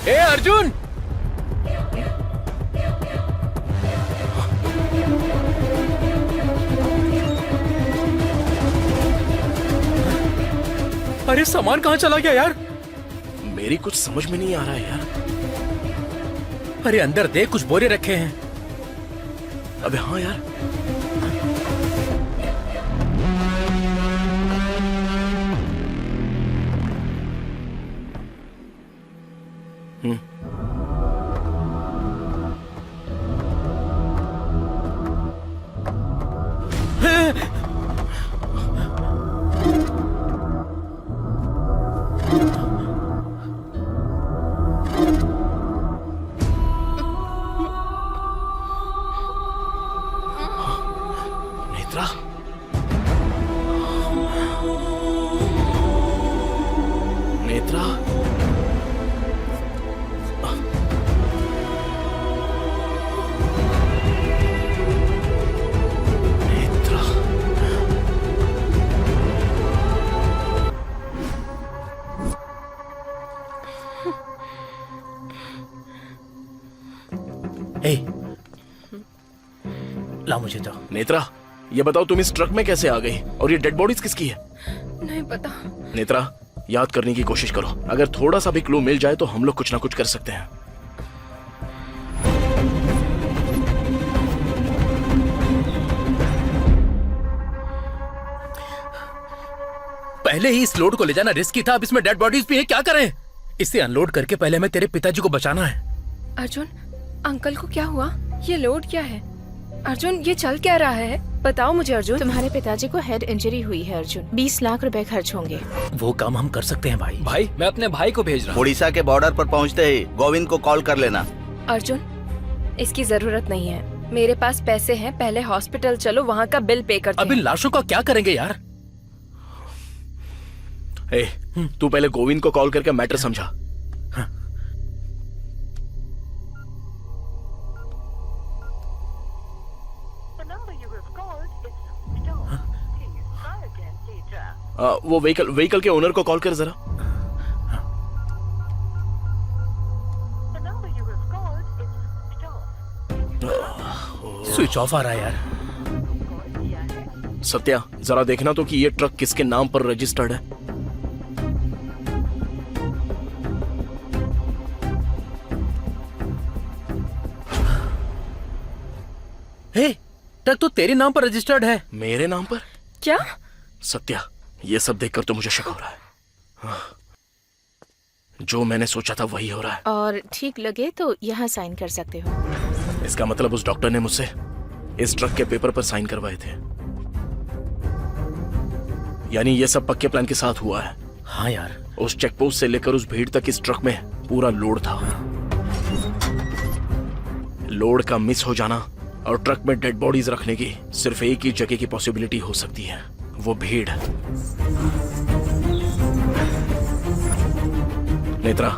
Speaker 7: ए अर्जुन, अरे सामान कहाँ चला गया यार?
Speaker 1: मेरी कुछ समझ में नहीं आ रहा है यार।
Speaker 7: अरे अंदर देख, कुछ बोरे रखे हैं।
Speaker 1: अबे हाँ यार, नेत्रा, नेत्रा, नेत्रा,
Speaker 7: ए, ला मुझे तो।
Speaker 1: नेत्रा, ये बताओ तुम इस ट्रक में कैसे आ गई और ये डेड बॉडीज किसकी है?
Speaker 2: नहीं पता।
Speaker 1: नेत्रा, याद करने की कोशिश करो। अगर थोड़ा सा भी क्लू मिल जाए तो हम लोग कुछ ना कुछ कर सकते हैं।
Speaker 7: पहले ही इस लोड को ले जाना रिस्की था, अब इसमें डेड बॉडीज भी है, क्या करें? इसे अनलोड करके पहले हमें तेरे पिताजी को बचाना है।
Speaker 12: अर्जुन, अंकल को क्या हुआ? ये लोड क्या है? अर्जुन, ये चल क्या रहा है? बताओ मुझे अर्जुन।
Speaker 3: तुम्हारे पिताजी को हेड इंजरी हुई है अर्जुन, 20 लाख रुपए खर्च होंगे।
Speaker 7: वो काम हम कर सकते हैं भाई।
Speaker 10: भाई, मैं अपने भाई को भेज रहा हूँ।
Speaker 8: उड़ीसा के बॉर्डर पर पहुंचते ही गोविंद को कॉल कर लेना।
Speaker 12: अर्जुन, इसकी जरूरत नहीं है, मेरे पास पैसे हैं। पहले हॉस्पिटल चलो, वहाँ का बिल पे करते
Speaker 7: अब इन
Speaker 12: हैं।
Speaker 7: लाशों का क्या करेंगे यार?
Speaker 1: ए, तू पहले गोविंद को कॉल करके मैटर समझा। वो व्हीकल के ओनर को कॉल कर जरा।
Speaker 7: स्विच ऑफ आ रहा है यार।
Speaker 1: सत्या, जरा देखना तो कि ये ट्रक किसके नाम पर रजिस्टर्ड है।
Speaker 7: हे, ट्रक तो तेरे नाम पर रजिस्टर्ड है।
Speaker 1: मेरे नाम पर?
Speaker 12: क्या?
Speaker 1: सत्या, ये सब देखकर तो मुझे शक हो रहा है। हाँ, जो मैंने सोचा था वही हो रहा है।
Speaker 3: और ठीक लगे तो यहाँ साइन कर सकते हो।
Speaker 1: इसका मतलब उस डॉक्टर ने मुझसे इस ट्रक के पेपर पर साइन करवाए थे। यानी ये सब पक्के प्लान के साथ हुआ है।
Speaker 7: हाँ यार,
Speaker 1: उस चेक पोस्ट से लेकर उस भीड़ तक इस ट्रक में पूरा लोड था। लोड का मिस हो जाना और ट्रक में डेड बॉडीज रखने की सिर्फ एक ही जगह की पॉसिबिलिटी हो सकती है, वो भीड़। नेत्रा,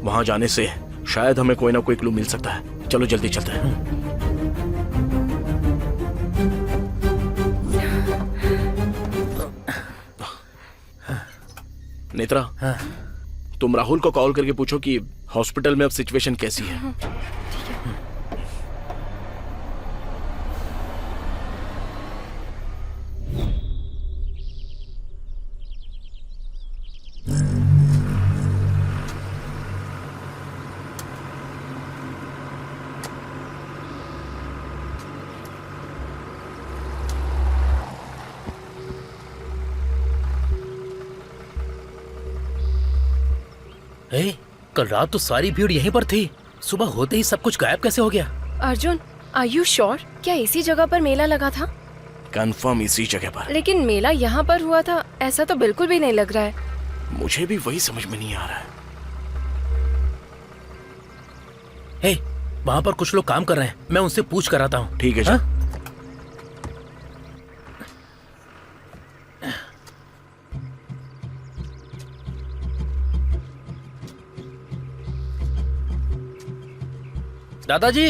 Speaker 1: वहां जाने से शायद हमें कोई ना कोई क्लू मिल सकता है। चलो जल्दी चलते हैं। नेत्रा, तुम राहुल को कॉल करके पूछो कि हॉस्पिटल में अब सिचुएशन कैसी है।
Speaker 7: ए, कल रात तो सारी भीड़ यहीं पर थी, सुबह होते ही सब कुछ गायब कैसे हो गया?
Speaker 12: Arjun, are you sure? क्या इसी जगह पर मेला लगा था?
Speaker 1: कंफर्म इसी जगह पर।
Speaker 12: लेकिन मेला यहाँ पर हुआ था, ऐसा तो बिल्कुल भी नहीं लग रहा है।
Speaker 1: मुझे भी वही समझ में नहीं आ रहा है।
Speaker 7: हे, वहाँ पर कुछ लोग काम कर रहे हैं, मैं उनसे पूछ कर आता हूँ।
Speaker 1: ठीक है जा।
Speaker 7: दादाजी,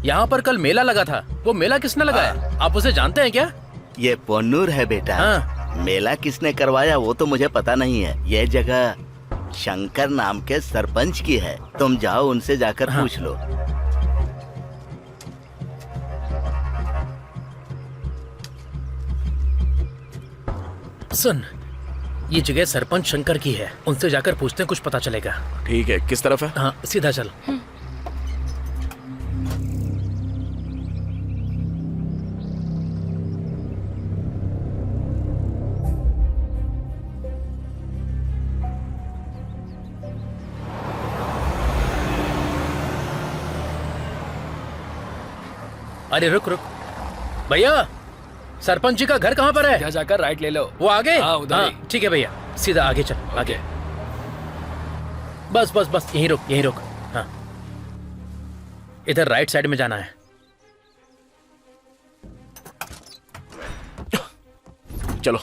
Speaker 7: यहाँ पर कल मेला लगा था, वो मेला किसने लगाया? आप उसे जानते हैं क्या?
Speaker 8: ये पोन्नूर है बेटा।
Speaker 7: हाँ।
Speaker 8: मेला किसने करवाया वो तो मुझे पता नहीं है। यह जगह शंकर नाम के सरपंच की है। तुम जाओ उनसे जाकर पूछ लो।
Speaker 7: सुन, ये जगह सरपंच शंकर की है, उनसे जाकर पूछते हैं, कुछ पता चलेगा।
Speaker 1: ठीक है, किस तरफ है?
Speaker 7: हाँ, सीधा चल। अरे रुक रुक भैया, सरपंच जी का घर कहाँ पर है?
Speaker 10: यहाँ जाकर राइट ले लो।
Speaker 7: वो आगे?
Speaker 10: हाँ, उधर ही।
Speaker 7: ठीक है भैया, सीधा आगे चल। आगे बस बस बस, यहीं रुक यहीं रुक। हाँ, इधर राइट साइड में जाना है।
Speaker 1: चलो।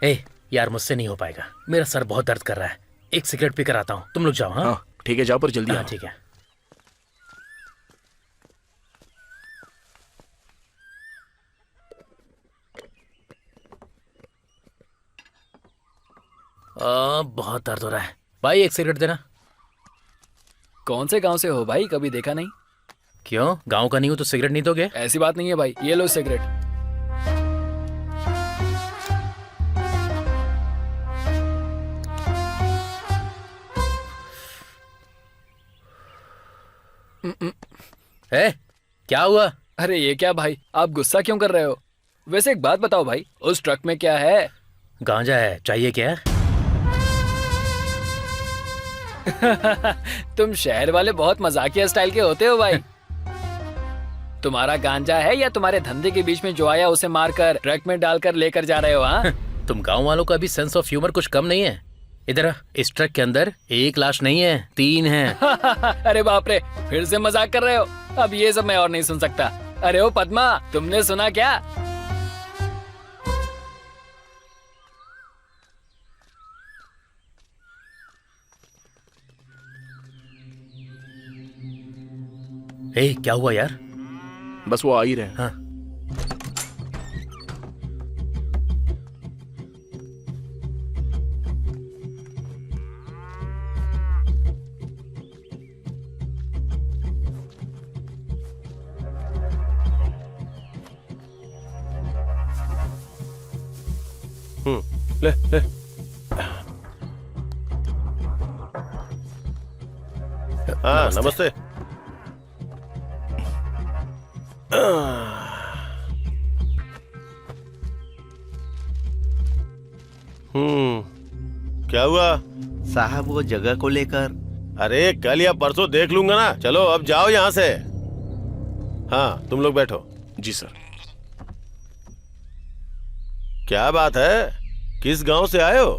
Speaker 7: ए यार, मुझसे नहीं हो पाएगा, मेरा सर बहुत दर्द कर रहा है। एक सिगरेट पी कर आता हूँ, तुम लोग जाओ। हाँ
Speaker 1: ठीक है, जाओ पर जल्दी।
Speaker 7: हाँ ठीक है। बहुत दर्द हो रहा है भाई, एक सिगरेट देना।
Speaker 10: कौन से गांव से हो भाई? कभी देखा नहीं।
Speaker 7: क्यों, गांव का नहीं हो तो सिगरेट नहीं दोगे?
Speaker 10: ऐसी बात नहीं है भाई, ये लो सिगरेट।
Speaker 7: क्या हुआ?
Speaker 10: अरे ये क्या भाई, आप गुस्सा क्यों कर रहे हो? वैसे एक बात बताओ भाई, उस ट्रक में क्या है?
Speaker 7: गांजा है, चाहिए क्या?
Speaker 10: तुम शहर वाले बहुत मजाकिया स्टाइल के होते हो भाई। तुम्हारा गांजा है या तुम्हारे धंधे के बीच में जो आया उसे मारकर ट्रक में डालकर लेकर जा रहे हो? हाँ
Speaker 7: तुम गांव वालों का भी सेंस ऑफ ह्यूमर कुछ कम नहीं है। इधर इस ट्रक के अंदर एक लाश नहीं है, 3 है।
Speaker 10: अरे बाप रे, फिर से मजाक कर रहे हो? अब ये सब मैं और नहीं सुन सकता। अरे ओ पद्मा, तुमने सुना क्या?
Speaker 7: क्या हुआ यार?
Speaker 1: बस वो आ ही रहे हैं।
Speaker 7: हाँ।
Speaker 5: ले ले। हाँ नमस्ते। क्या हुआ
Speaker 8: साहब? वो जगह को लेकर।
Speaker 5: अरे कल या परसों देख लूंगा ना। चलो अब जाओ यहाँ से। हाँ तुम लोग बैठो।
Speaker 1: जी सर।
Speaker 5: क्या बात है, किस गांव से आए हो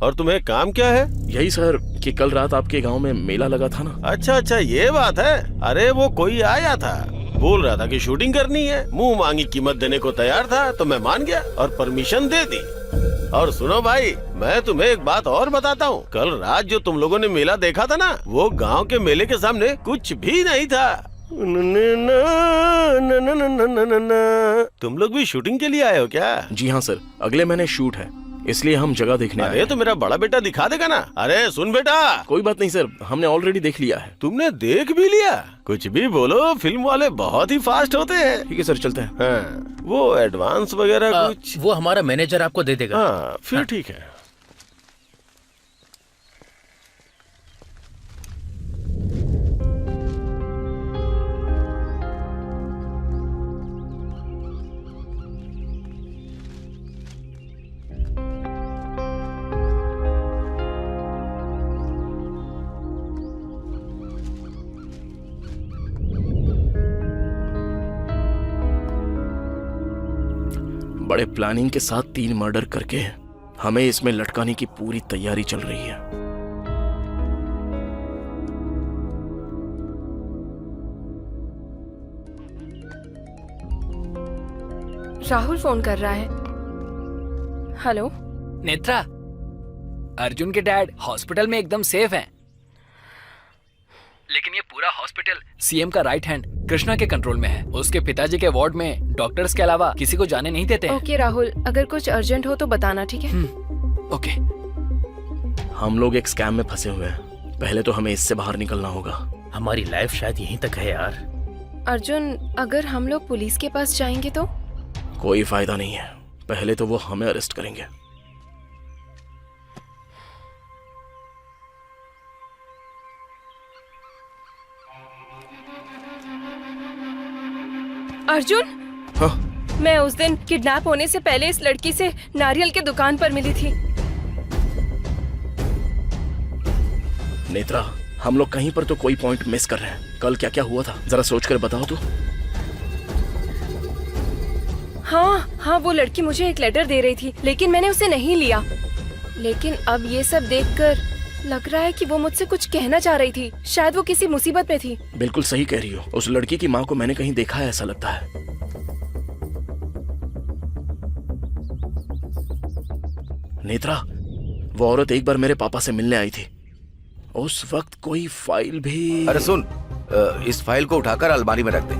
Speaker 5: और तुम्हें काम क्या है?
Speaker 1: यही सर कि कल रात आपके गांव में मेला लगा था ना।
Speaker 5: अच्छा अच्छा, ये बात है। अरे वो कोई आया था, बोल रहा था कि शूटिंग करनी है, मुंह मांगी कीमत देने को तैयार था, तो मैं मान गया और परमिशन दे दी। और सुनो भाई, मैं तुम्हें एक बात और बताता हूँ। कल रात जो तुम लोगों ने मेला देखा था ना, वो गांव के मेले के सामने कुछ भी नहीं था। तुम लोग भी शूटिंग के लिए आए हो क्या?
Speaker 1: जी हाँ सर, अगले महीने शूट है, इसलिए हम जगह देखने आए।
Speaker 5: अरे तो मेरा बड़ा बेटा दिखा देगा ना। अरे सुन बेटा।
Speaker 1: कोई बात नहीं सर, हमने ऑलरेडी देख लिया है।
Speaker 5: तुमने देख भी लिया? कुछ भी बोलो, फिल्म वाले बहुत ही फास्ट होते हैं।
Speaker 1: ठीक है सर, चलते हैं।
Speaker 5: हाँ, वो एडवांस वगैरह कुछ?
Speaker 7: वो हमारा मैनेजर आपको दे देगा।
Speaker 5: हाँ फिर ठीक है।
Speaker 1: बड़े प्लानिंग के साथ 3 मर्डर करके हमें इसमें लटकाने की पूरी तैयारी चल रही है।
Speaker 12: राहुल फोन कर रहा है। हेलो
Speaker 10: नेत्रा, अर्जुन के डैड हॉस्पिटल में एकदम सेफ हैं। लेकिन ये पूरा हॉस्पिटल सीएम का राइट हैंड कृष्णा के कंट्रोल में है। उसके पिताजी के वार्ड में डॉक्टर्स के अलावा किसी को जाने नहीं देते हैं।
Speaker 12: ओके राहुल, अगर कुछ अर्जेंट हो तो बताना, ठीक है?
Speaker 10: ओके।
Speaker 1: हम लोग एक स्कैम में फंसे हुए हैं, पहले तो हमें इससे बाहर निकलना होगा।
Speaker 7: हमारी लाइफ शायद यहीं तक है यार।
Speaker 12: अर्जुन, अगर हम लोग पुलिस के पास जाएंगे तो?
Speaker 1: कोई फायदा नहीं है, पहले तो वो हमें अरेस्ट करेंगे।
Speaker 12: अर्जुन,
Speaker 1: हाँ?
Speaker 12: मैं उस दिन किडनैप होने से पहले इस लड़की से नारियल के दुकान पर मिली थी।
Speaker 1: नेत्रा, हम लोग कहीं पर तो कोई पॉइंट मिस कर रहे हैं। कल क्या क्या हुआ था जरा सोच कर बताओ तो।
Speaker 12: हाँ, वो लड़की मुझे एक लेटर दे रही थी, लेकिन मैंने उसे नहीं लिया। लेकिन अब ये सब देखकर लग रहा है कि वो मुझसे कुछ कहना चाह रही थी। शायद वो किसी मुसीबत में थी।
Speaker 1: बिल्कुल सही कह रही हो। उस लड़की की माँ को मैंने कहीं देखा है, ऐसा लगता है। नेत्रा, वो औरत एक बार मेरे पापा से मिलने आई थी। उस वक्त कोई फाइल भी।
Speaker 9: अरे सुन, इस फाइल को उठाकर अलमारी में रख दे।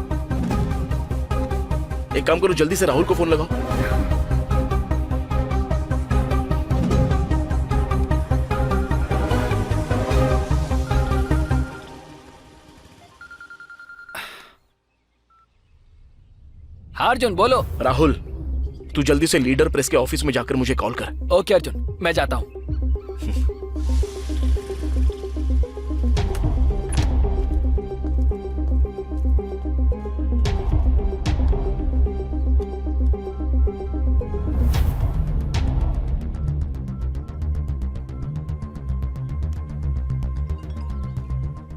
Speaker 1: एक काम करो, जल्दी से राहुल को फोन लगाओ।
Speaker 10: हाँ अर्जुन, बोलो।
Speaker 1: राहुल, तू जल्दी से लीडर प्रेस के ऑफिस में जाकर मुझे कॉल कर।
Speaker 10: ओके अर्जुन, मैं जाता हूँ।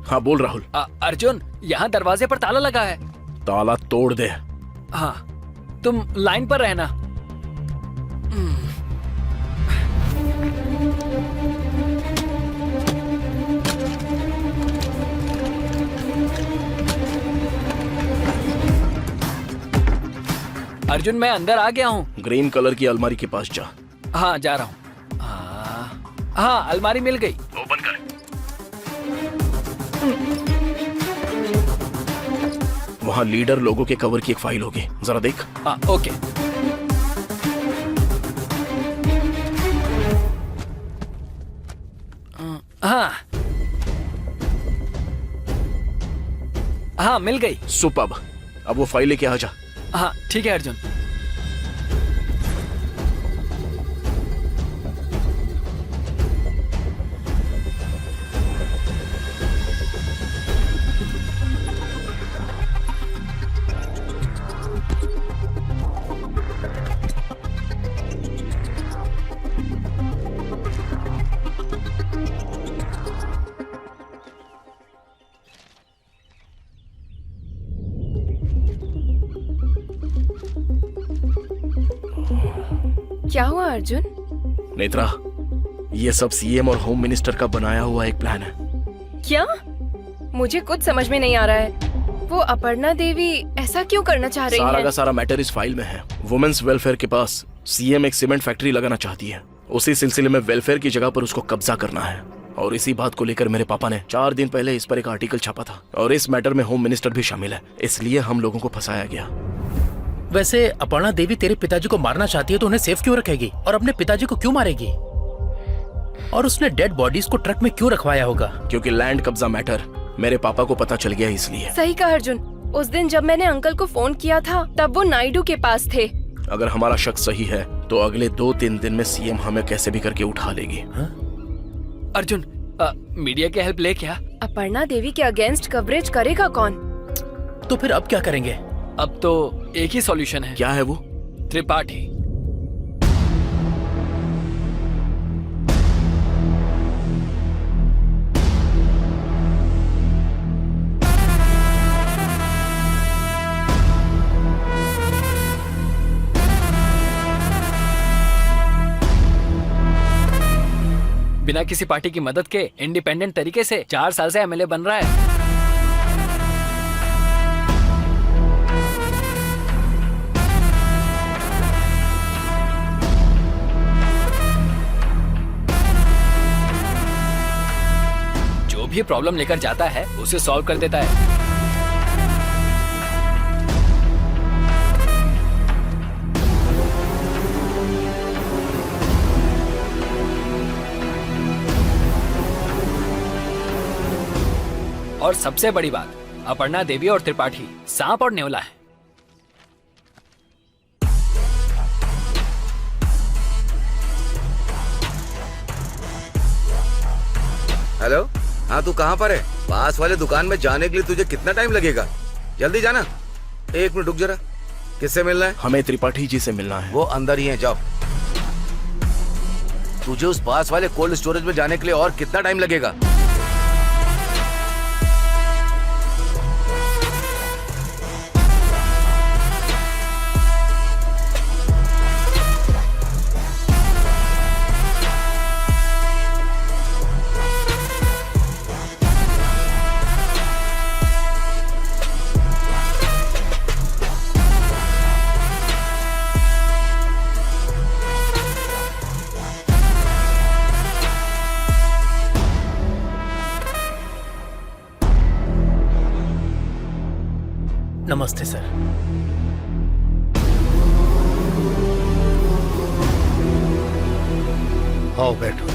Speaker 1: हाँ बोल राहुल।
Speaker 10: अर्जुन, यहाँ दरवाजे पर ताला लगा है।
Speaker 1: ताला तोड़ दे।
Speaker 10: हाँ, तुम लाइन पर रहना। अर्जुन, मैं अंदर आ गया हूँ।
Speaker 1: ग्रीन कलर की अलमारी के पास जा।
Speaker 10: हाँ, जा रहा हूँ। हाँ, अलमारी मिल गई।
Speaker 1: ओपन कर। वहाँ लीडर लोगों के कवर की एक फाइल होगी, जरा देख।
Speaker 10: हाँ, ओके। हाँ हाँ, मिल गई।
Speaker 1: सुपर्ब। अब वो फाइल लेके आ जा।
Speaker 10: हाँ ठीक है अर्जुन।
Speaker 12: क्या हुआ अर्जुन?
Speaker 1: नेत्रा, ये सब सीएम और होम मिनिस्टर का बनाया हुआ एक प्लान है।
Speaker 12: क्या? मुझे कुछ समझ में नहीं आ रहा है। वो अपर्णा देवी ऐसा क्यों करना चाह रही
Speaker 1: सारा
Speaker 12: है?
Speaker 1: का सारा मैटर इस फाइल में है। वुमेन्स वेलफेयर के पास सीएम एक सीमेंट फैक्ट्री लगाना चाहती है। उसी सिलसिले में वेलफेयर की जगह पर उसको कब्जा करना है। और इसी बात को लेकर मेरे पापा ने 4 दिन पहले इस पर एक आर्टिकल छापा था। और इस मैटर में होम मिनिस्टर भी शामिल है, इसलिए हम लोगों को फंसाया गया।
Speaker 7: वैसे अपर्णा देवी तेरे पिताजी को मारना चाहती है तो उन्हें सेफ क्यों रखेगी और अपने पिताजी को क्यों मारेगी? और उसने डेड बॉडीज को ट्रक में क्यों रखवाया होगा?
Speaker 1: क्योंकि लैंड कब्जा मैटर मेरे पापा को पता चल गया, इसलिए।
Speaker 12: सही कहा अर्जुन। उस दिन जब मैंने अंकल को फोन किया था तब वो नायडू के पास थे।
Speaker 1: अगर हमारा शक सही है तो अगले 2-3 दिन में सीएम हमें कैसे भी करके उठा लेगी।
Speaker 10: अर्जुन, मीडिया की हेल्प ले क्या?
Speaker 12: अपर्णा देवी के अगेंस्ट कवरेज करेगा कौन?
Speaker 7: तो फिर अब क्या करेंगे?
Speaker 10: अब तो एक ही सॉल्यूशन है।
Speaker 1: क्या है वो?
Speaker 10: त्रिपाठी। बिना किसी पार्टी की मदद के इंडिपेंडेंट तरीके से 4 साल से एमएलए बन रहा है। जो भी प्रॉब्लम लेकर जाता है उसे सॉल्व कर देता है। और सबसे बड़ी बात, अपर्णा देवी और त्रिपाठी सांप और नेवला है।
Speaker 9: हेलो, हाँ तू कहाँ पर है? पास वाले दुकान में जाने के लिए तुझे कितना टाइम लगेगा? जल्दी जाना। 1 मिनट रुक जरा। किससे मिलना है?
Speaker 1: हमें त्रिपाठी जी से मिलना है।
Speaker 9: वो अंदर ही है, जाओ। तुझे उस पास वाले कोल्ड स्टोरेज में जाने के लिए और कितना टाइम लगेगा?
Speaker 7: नमस्ते सर।
Speaker 6: आओ बैठो।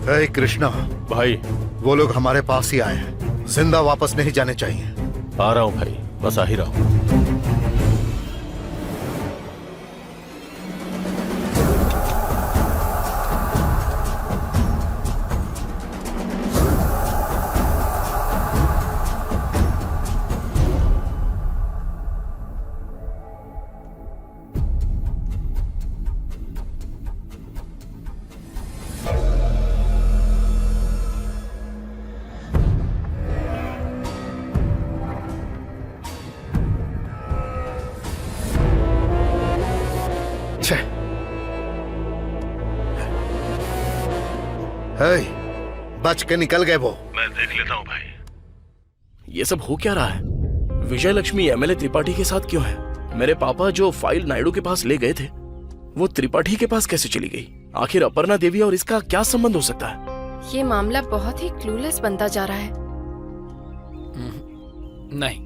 Speaker 6: हे कृष्णा
Speaker 5: भाई,
Speaker 6: वो लोग हमारे पास ही आए हैं, जिंदा वापस नहीं जाने चाहिए।
Speaker 5: आ रहा हूँ भाई, बस आ ही रहा हूँ।
Speaker 6: हे, बच के निकल गए वो।
Speaker 5: मैं देख लेता हूँ भाई।
Speaker 1: ये सब हो क्या रहा है? विजय लक्ष्मी एमएलए त्रिपाठी के साथ क्यों है? मेरे पापा जो फाइल नायडू के पास ले गए थे, वो त्रिपाठी के पास कैसे चली गई? आखिर अपर्णा देवी और इसका क्या संबंध हो सकता है?
Speaker 12: ये मामला बहुत ही क्लूलेस बनता जा रहा है।
Speaker 10: नहीं,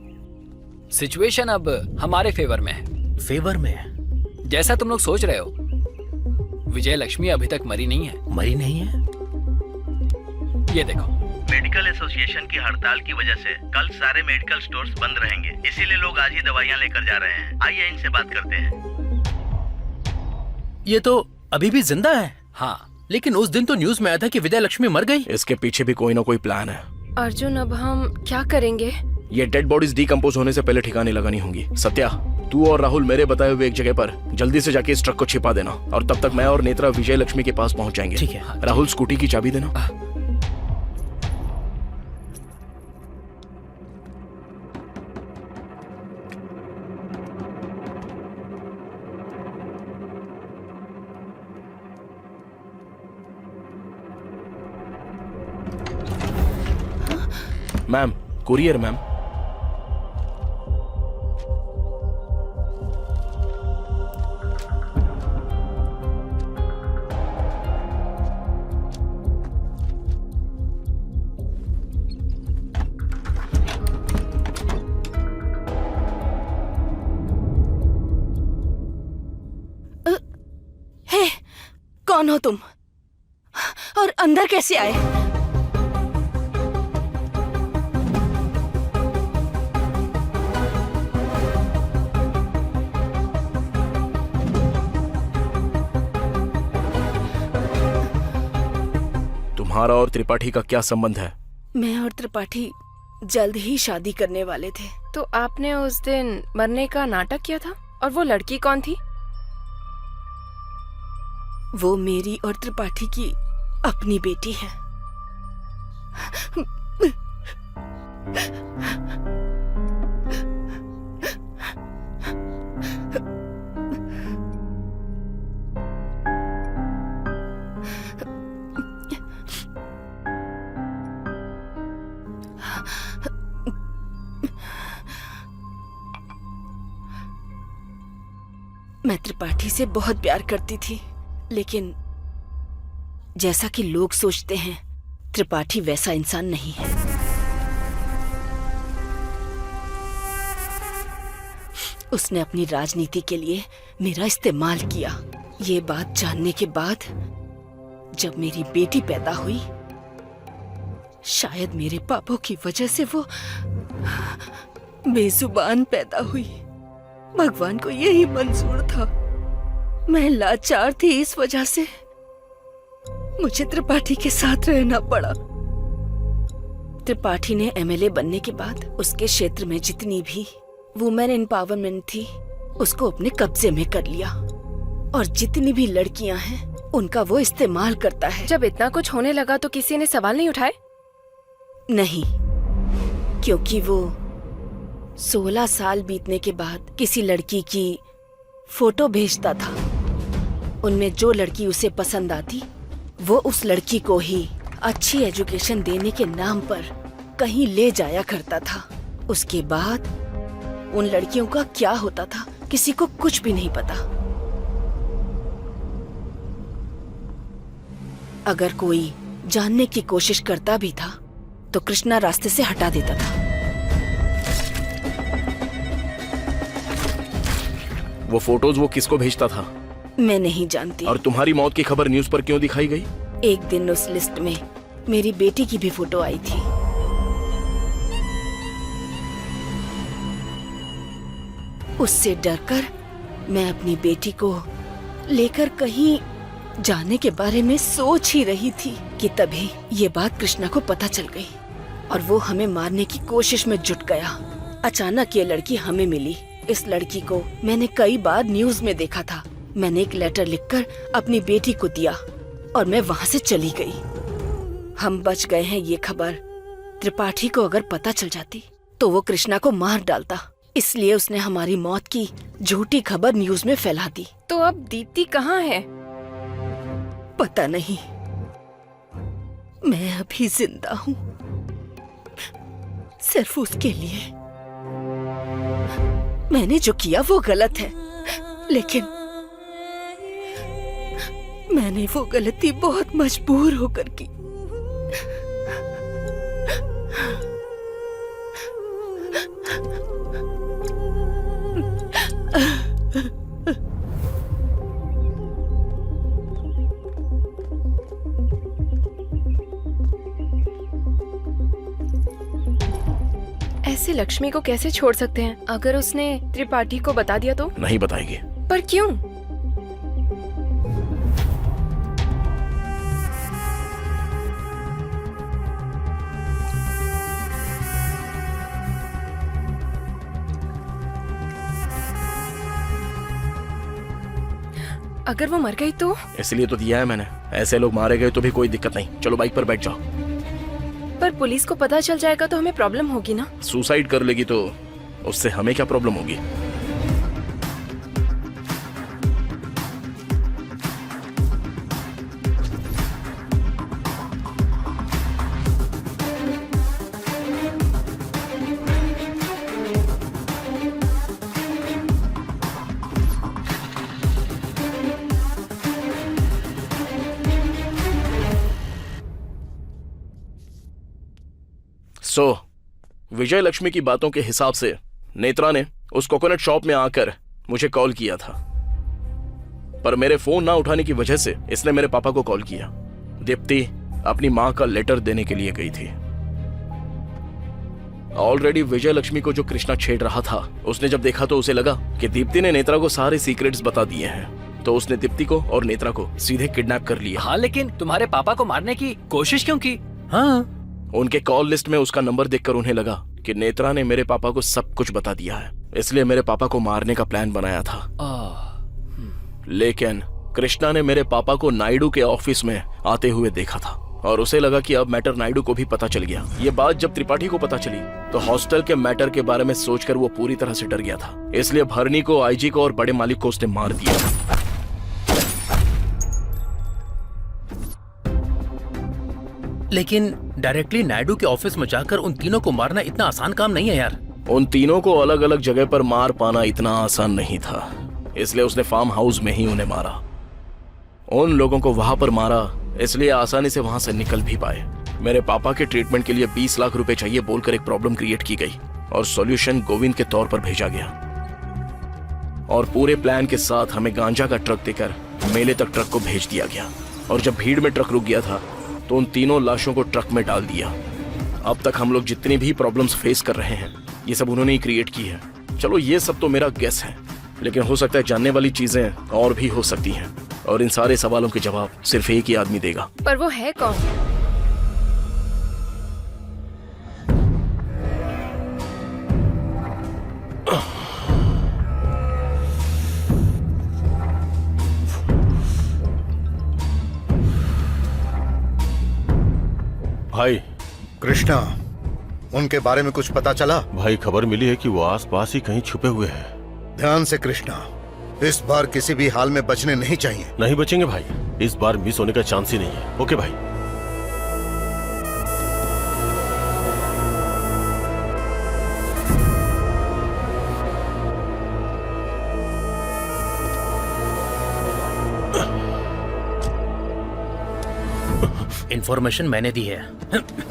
Speaker 10: सिचुएशन अब हमारे फेवर में है।
Speaker 7: फेवर में है?
Speaker 10: जैसा तुम लोग सोच रहे हो, विजय लक्ष्मी अभी तक मरी नहीं है।
Speaker 7: मरी नहीं है?
Speaker 10: ये देखो,
Speaker 8: मेडिकल एसोसिएशन की हड़ताल की वजह से कल सारे मेडिकल स्टोर्स बंद रहेंगे, इसीलिए लोग आज ही दवाइयाँ लेकर जा रहे हैं। आइए इनसे बात करते हैं।
Speaker 7: ये तो अभी भी जिंदा है।
Speaker 10: हाँ,
Speaker 7: लेकिन उस दिन तो न्यूज में आया था कि विजय लक्ष्मी मर गई।
Speaker 1: इसके पीछे भी कोई ना कोई प्लान है।
Speaker 12: अर्जुन, अब हम क्या करेंगे?
Speaker 1: ये डेड बॉडीज डिकम्पोज होने से पहले ठिकाने लगानी होंगी। सत्या, तू और राहुल मेरे बताए हुए एक जगह पर जल्दी से जाके इस ट्रक को छिपा देना, और तब तक मैं और नेत्रा विजय लक्ष्मी के पास पहुंच जाएंगे।
Speaker 7: ठीक है।
Speaker 1: राहुल, स्कूटी की चाबी देना। Ma'am, courier ma'am.
Speaker 2: हे, कौन हो तुम? और अंदर कैसे आए?
Speaker 1: तुम्हारा और त्रिपाठी का क्या संबंध है?
Speaker 2: मैं और त्रिपाठी जल्द ही शादी करने वाले थे।
Speaker 12: तो आपने उस दिन मरने का नाटक किया था? और वो लड़की कौन थी?
Speaker 2: वो मेरी और त्रिपाठी की अपनी बेटी है। मैं त्रिपाठी से बहुत प्यार करती थी, लेकिन जैसा कि लोग सोचते हैं, त्रिपाठी वैसा इंसान नहीं है। उसने अपनी राजनीति के लिए मेरा इस्तेमाल किया। ये बात जानने के बाद जब मेरी बेटी पैदा हुई, शायद मेरे पापों की वजह से वो बेजुबान पैदा हुई। भगवान को यही मंजूर था। मैं लाचार थी, इस वजह से मुझे त्रिपाठी के साथ रहना पड़ा। त्रिपाठी ने एमएलए बनने के बाद उसके क्षेत्र में जितनी भी वुमेन एम्पावरमेंट थी, उसको अपने कब्जे में कर लिया, और जितनी भी लड़कियां हैं उनका वो इस्तेमाल करता है।
Speaker 12: जब इतना कुछ होने लगा तो किसी ने सवाल नहीं उठाए?
Speaker 2: नहीं, क्योंकि वो 16 साल बीतने के बाद किसी लड़की की फोटो भेजता था। उनमें जो लड़की उसे पसंद आती, वो उस लड़की को ही अच्छी एजुकेशन देने के नाम पर कहीं ले जाया करता था। उसके बाद उन लड़कियों का क्या होता था, किसी को कुछ भी नहीं पता। अगर कोई जानने की कोशिश करता भी था तो कृष्णा रास्ते से हटा देता था।
Speaker 1: वो फोटोज वो किसको भेजता था?
Speaker 2: मैं नहीं जानती।
Speaker 1: और तुम्हारी मौत की खबर न्यूज पर क्यों दिखाई गई?
Speaker 2: एक दिन उस लिस्ट में मेरी बेटी की भी फोटो आई थी। उससे डरकर मैं अपनी बेटी को लेकर कहीं जाने के बारे में सोच ही रही थी कि तभी ये बात कृष्णा को पता चल गई और वो हमें मारने की कोशिश में जुट गया। अचानक ये लड़की हमें मिली। इस लड़की को मैंने कई बार न्यूज में देखा था। मैंने एक लेटर लिखकर अपनी बेटी को दिया और मैं वहाँ से चली गई। हम बच गए हैं ये खबर त्रिपाठी को अगर पता चल जाती तो वो कृष्णा को मार डालता। इसलिए उसने हमारी मौत की झूठी खबर न्यूज में फैला दी।
Speaker 12: तो अब दीप्ति कहाँ है?
Speaker 2: पता नहीं। मैं अभी जिंदा हूँ सिर्फ उसके लिए। मैंने जो किया वो गलत है, लेकिन मैंने वो गलती बहुत मजबूर होकर की।
Speaker 12: ऐसे लक्ष्मी को कैसे छोड़ सकते हैं? अगर उसने त्रिपाठी को बता दिया तो?
Speaker 1: नहीं बताएगी।
Speaker 12: पर क्यों? अगर वो मर गई तो?
Speaker 1: इसलिए तो दिया है मैंने। ऐसे लोग मारे गए तो भी कोई दिक्कत नहीं। चलो बाइक पर बैठ जाओ।
Speaker 12: पर पुलिस को पता चल जाएगा तो हमें प्रॉब्लम होगी ना?
Speaker 1: सुसाइड कर लेगी तो उससे हमें क्या प्रॉब्लम होगी? विजय लक्ष्मी की बातों के हिसाब से नेत्रा ने उस कोकोनट शॉप में आकर मुझे कॉल किया था, पर मेरे फोन ना उठाने की वजह से इसने मेरे पापा को कॉल किया। दीप्ति अपनी मां का लेटर देने के लिए गई थी। ऑलरेडी विजय लक्ष्मी को जो कृष्णा छेड़ रहा था, उसने जब देखा तो उसे लगा कि दीप्ति ने नेत्रा को सारे सीक्रेट्स बता दिए हैं, तो उसने दीप्ति को और नेत्रा को सीधे किडनैप कर लिया।
Speaker 10: हाँ, लेकिन तुम्हारे पापा को मारने की कोशिश क्यों की?
Speaker 7: हाँ,
Speaker 1: उनके कॉल लिस्ट में उसका नंबर देखकर उन्हें लगा कि नेत्रा ने मेरे पापा को सब कुछ बता दिया है, इसलिए मेरे पापा को मारने का प्लान बनाया था। लेकिन कृष्णा ने मेरे पापा को नायडू के ऑफिस में आते हुए देखा था और उसे लगा कि अब मैटर नायडू को भी पता चल गया। ये बात जब त्रिपाठी को पता चली तो हॉस्टल के मैटर के बारे में सोचकर वो पूरी तरह से डर गया था, इसलिए भरनी को, आईजी को और बड़े मालिक को उसने मार दिया।
Speaker 7: लेकिन डायरेक्टली नायडू के ऑफिस में जाकर उन तीनों को मारना इतना आसान काम नहीं है यार।
Speaker 1: उन तीनों को अलग अलग जगह पर मार पाना इतना आसान नहीं था। इसलिए उसने फार्म हाउस में ही उन्हें मारा। उन लोगों को वहां पर मारा इसलिए आसानी से वहां से निकल भी पाए। मेरे पापा के ट्रीटमेंट के लिए 20 लाख रुपए चाहिए बोलकर एक प्रॉब्लम क्रिएट की गई और सॉल्यूशन गोविंद के तौर पर भेजा गया। और पूरे प्लान के साथ हमें गांजा का ट्रक देकर मेले तक ट्रक को भेज दिया गया। और जब भीड़ में ट्रक रुक गया था तो उन तीनों लाशों को ट्रक में डाल दिया। अब तक हम लोग जितनी भी प्रॉब्लम्स फेस कर रहे हैं ये सब उन्होंने ही क्रिएट की है। चलो ये सब तो मेरा गेस है, लेकिन हो सकता है जानने वाली चीजें और भी हो सकती हैं और इन सारे सवालों के जवाब सिर्फ एक ही आदमी देगा।
Speaker 12: पर वो है कौन?
Speaker 4: भाई
Speaker 6: कृष्णा, उनके बारे में कुछ पता चला?
Speaker 4: भाई खबर मिली है कि वो आसपास ही कहीं छुपे हुए हैं।
Speaker 6: ध्यान से कृष्णा, इस बार किसी भी हाल में बचने नहीं चाहिए।
Speaker 4: नहीं बचेंगे भाई, इस बार मिस होने का चांस ही नहीं है। ओके भाई।
Speaker 7: इन्फॉर्मेशन मैंने दी है,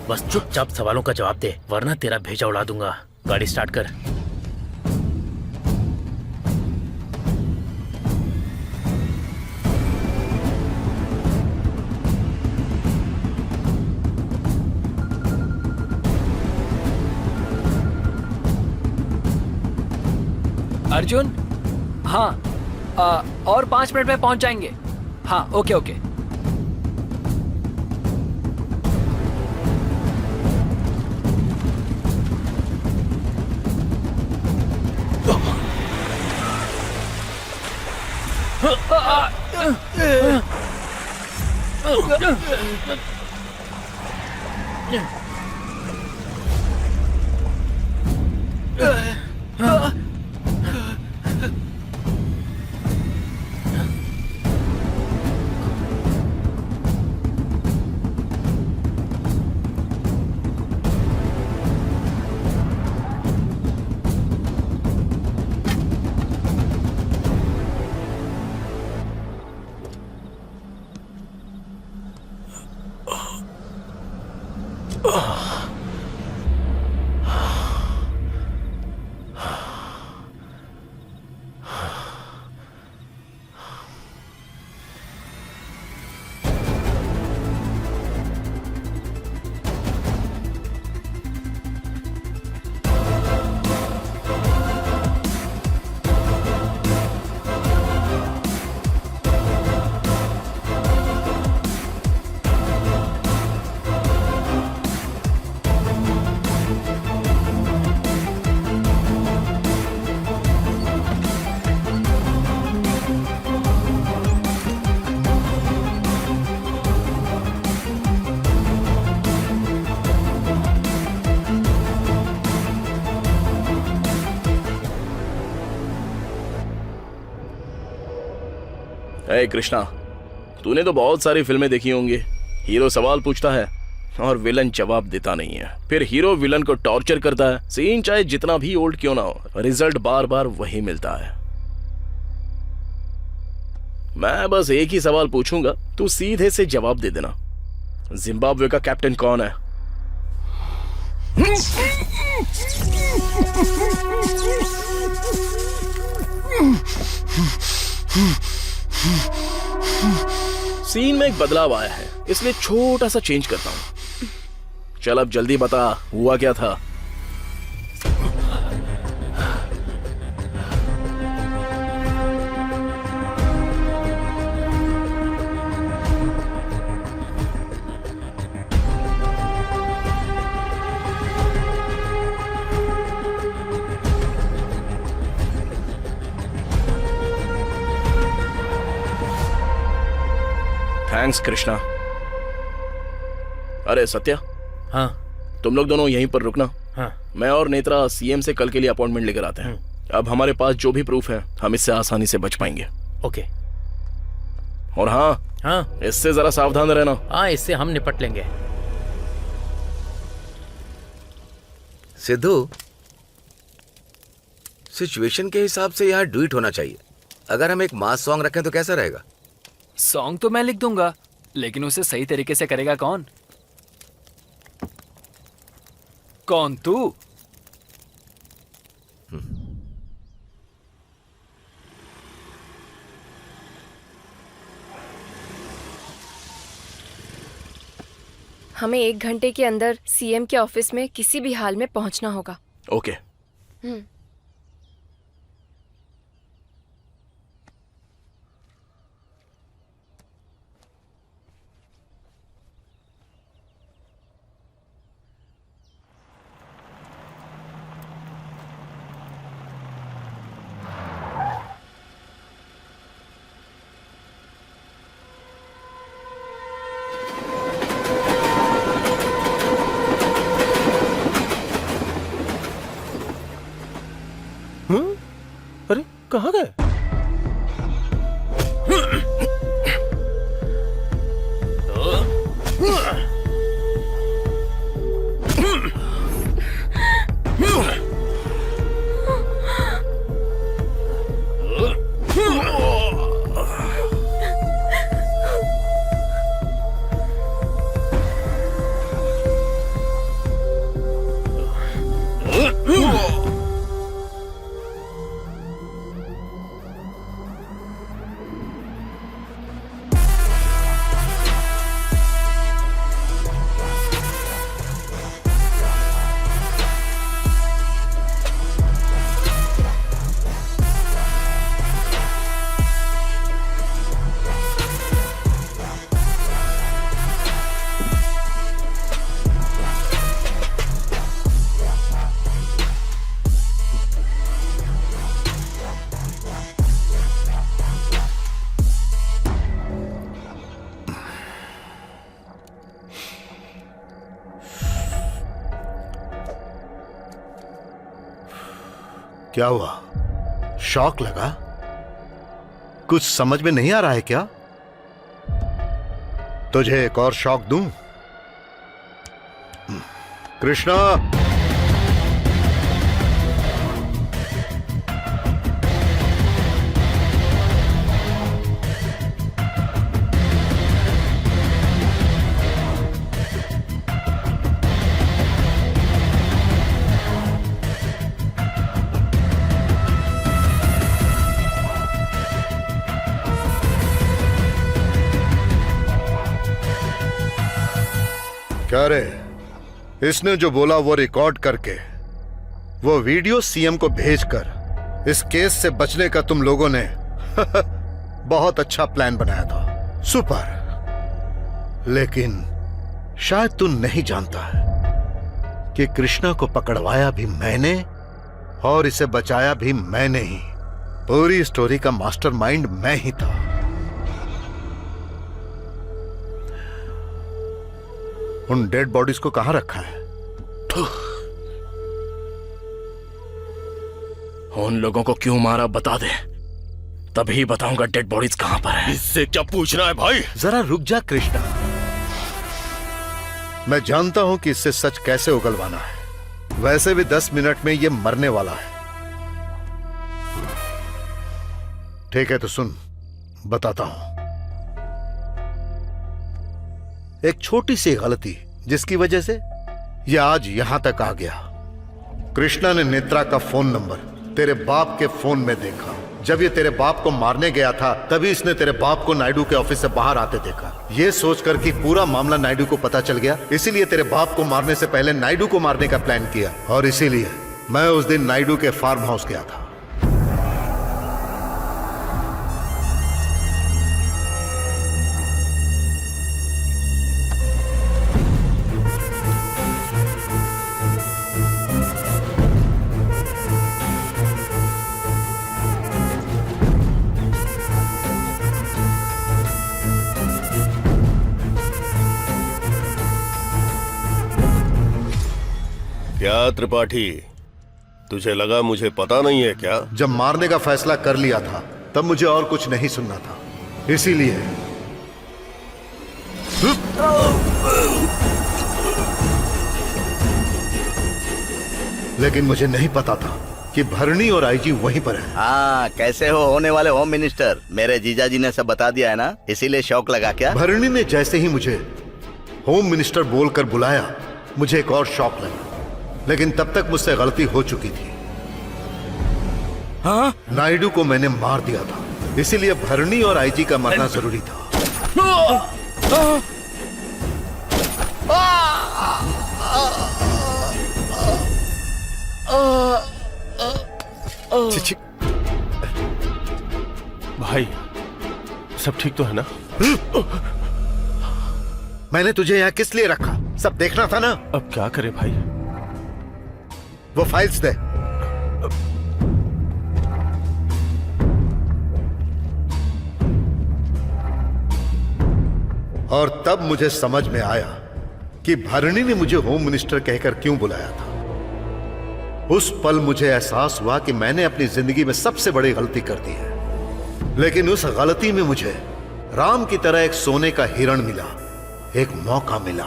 Speaker 7: बस चुपचाप सवालों का जवाब दे वरना तेरा भेजा उड़ा दूंगा। गाड़ी स्टार्ट कर।
Speaker 10: अर्जुन, हाँ और 5 मिनट में पहुंच जाएंगे। हाँ ओके ओके।
Speaker 1: हे कृष्णा, तूने तो बहुत सारी फिल्में देखी होंगी। हीरो सवाल पूछता है और विलन जवाब देता नहीं है, फिर हीरो विलन को टॉर्चर करता है। सीन चाहे जितना भी ओल्ड क्यों ना हो, रिजल्ट बार बार वही मिलता है। मैं बस एक ही सवाल पूछूंगा, तू सीधे से जवाब दे देना। जिम्बाब्वे का कैप्टन कौन है? सीन में एक बदलाव आया है, इसलिए छोटा सा चेंज करता हूं। चल अब जल्दी बता, हुआ क्या था? थैंक्स कृष्णा। अरे सत्या,
Speaker 7: हाँ
Speaker 1: तुम लोग दोनों यहीं पर रुकना।
Speaker 7: हाँ
Speaker 1: मैं और नेत्रा सीएम से कल के लिए अपॉइंटमेंट लेकर आते हैं। अब हमारे पास जो भी प्रूफ है हम इससे आसानी से बच पाएंगे।
Speaker 7: ओके।
Speaker 1: और हाँ
Speaker 7: हाँ
Speaker 1: इससे जरा सावधान रहना।
Speaker 7: हाँ इससे हम निपट लेंगे।
Speaker 9: सिद्धू, सिचुएशन के हिसाब से यहाँ डू इट होना चाहिए। अगर हम एक मास सॉन्ग रखें तो कैसा रहेगा?
Speaker 10: सॉन्ग तो मैं लिख दूंगा, लेकिन उसे सही तरीके से करेगा कौन? कौन, तू?
Speaker 12: हमें 1 घंटे के अंदर सीएम के ऑफिस में किसी भी हाल में पहुंचना होगा।
Speaker 1: ओके।
Speaker 5: अरे कहाँ गए?
Speaker 6: क्या हुआ? शॉक लगा? कुछ समझ में नहीं आ रहा है क्या? तुझे एक और शॉक दूं? कृष्णा, क्या रे? इसने जो बोला वो रिकॉर्ड करके वो वीडियो सीएम को भेजकर इस केस से बचने का तुम लोगों ने बहुत अच्छा प्लान बनाया था। सुपर। लेकिन शायद तू नहीं जानता है कि कृष्णा को पकड़वाया भी मैंने और इसे बचाया भी मैंने ही। पूरी स्टोरी का मास्टरमाइंड मैं ही था। उन डेड बॉडीज को कहां रखा है?
Speaker 1: उन लोगों को क्यों मारा बता दे, तभी बताऊंगा डेड बॉडीज कहां पर है।
Speaker 4: इससे क्या पूछना है भाई?
Speaker 6: जरा रुक जा कृष्णा, मैं जानता हूं कि इससे सच कैसे उगलवाना है। वैसे भी 10 मिनट में ये मरने वाला है। ठीक है तो सुन, बताता हूं। एक छोटी सी गलती जिसकी वजह से यह आज यहां तक आ गया। कृष्णा ने नेत्रा का फोन नंबर तेरे बाप के फोन में देखा। जब ये तेरे बाप को मारने गया था तभी इसने तेरे बाप को नायडू के ऑफिस से बाहर आते देखा। ये सोचकर कि पूरा मामला नायडू को पता चल गया, इसीलिए तेरे बाप को मारने से पहले नायडू को मारने का प्लान किया। और इसीलिए मैं उस दिन नायडू के फार्म हाउस गया था।
Speaker 4: क्या त्रिपाठी, तुझे लगा मुझे पता नहीं है क्या?
Speaker 6: जब मारने का फैसला कर लिया था तब मुझे और कुछ नहीं सुनना था, इसीलिए लेकिन मुझे नहीं पता था कि भरणी और आईजी वहीं पर है।
Speaker 8: हाँ, कैसे हो होने वाले होम मिनिस्टर? मेरे जीजाजी ने सब बता दिया है ना, इसीलिए शौक लगा क्या?
Speaker 6: भरणी ने जैसे ही मुझे होम मिनिस्टर बोलकर बुलाया, मुझे एक और शौक लगा, लेकिन तब तक मुझसे गलती हो चुकी थी।
Speaker 1: हाँ?
Speaker 6: नायडू को मैंने मार दिया था, इसीलिए भरणी और आईजी का मरना जरूरी था।
Speaker 4: छी। भाई सब ठीक तो है ना?
Speaker 6: मैंने तुझे यहाँ किस लिए रखा? सब देखना था ना।
Speaker 4: अब क्या करें भाई?
Speaker 6: वो फाइल्स दे। और तब मुझे समझ में आया कि भरणी ने मुझे होम मिनिस्टर कहकर क्यों बुलाया था। उस पल मुझे एहसास हुआ कि मैंने अपनी जिंदगी में सबसे बड़ी गलती कर दी है, लेकिन उस गलती में मुझे राम की तरह एक सोने का हिरण मिला, एक मौका मिला,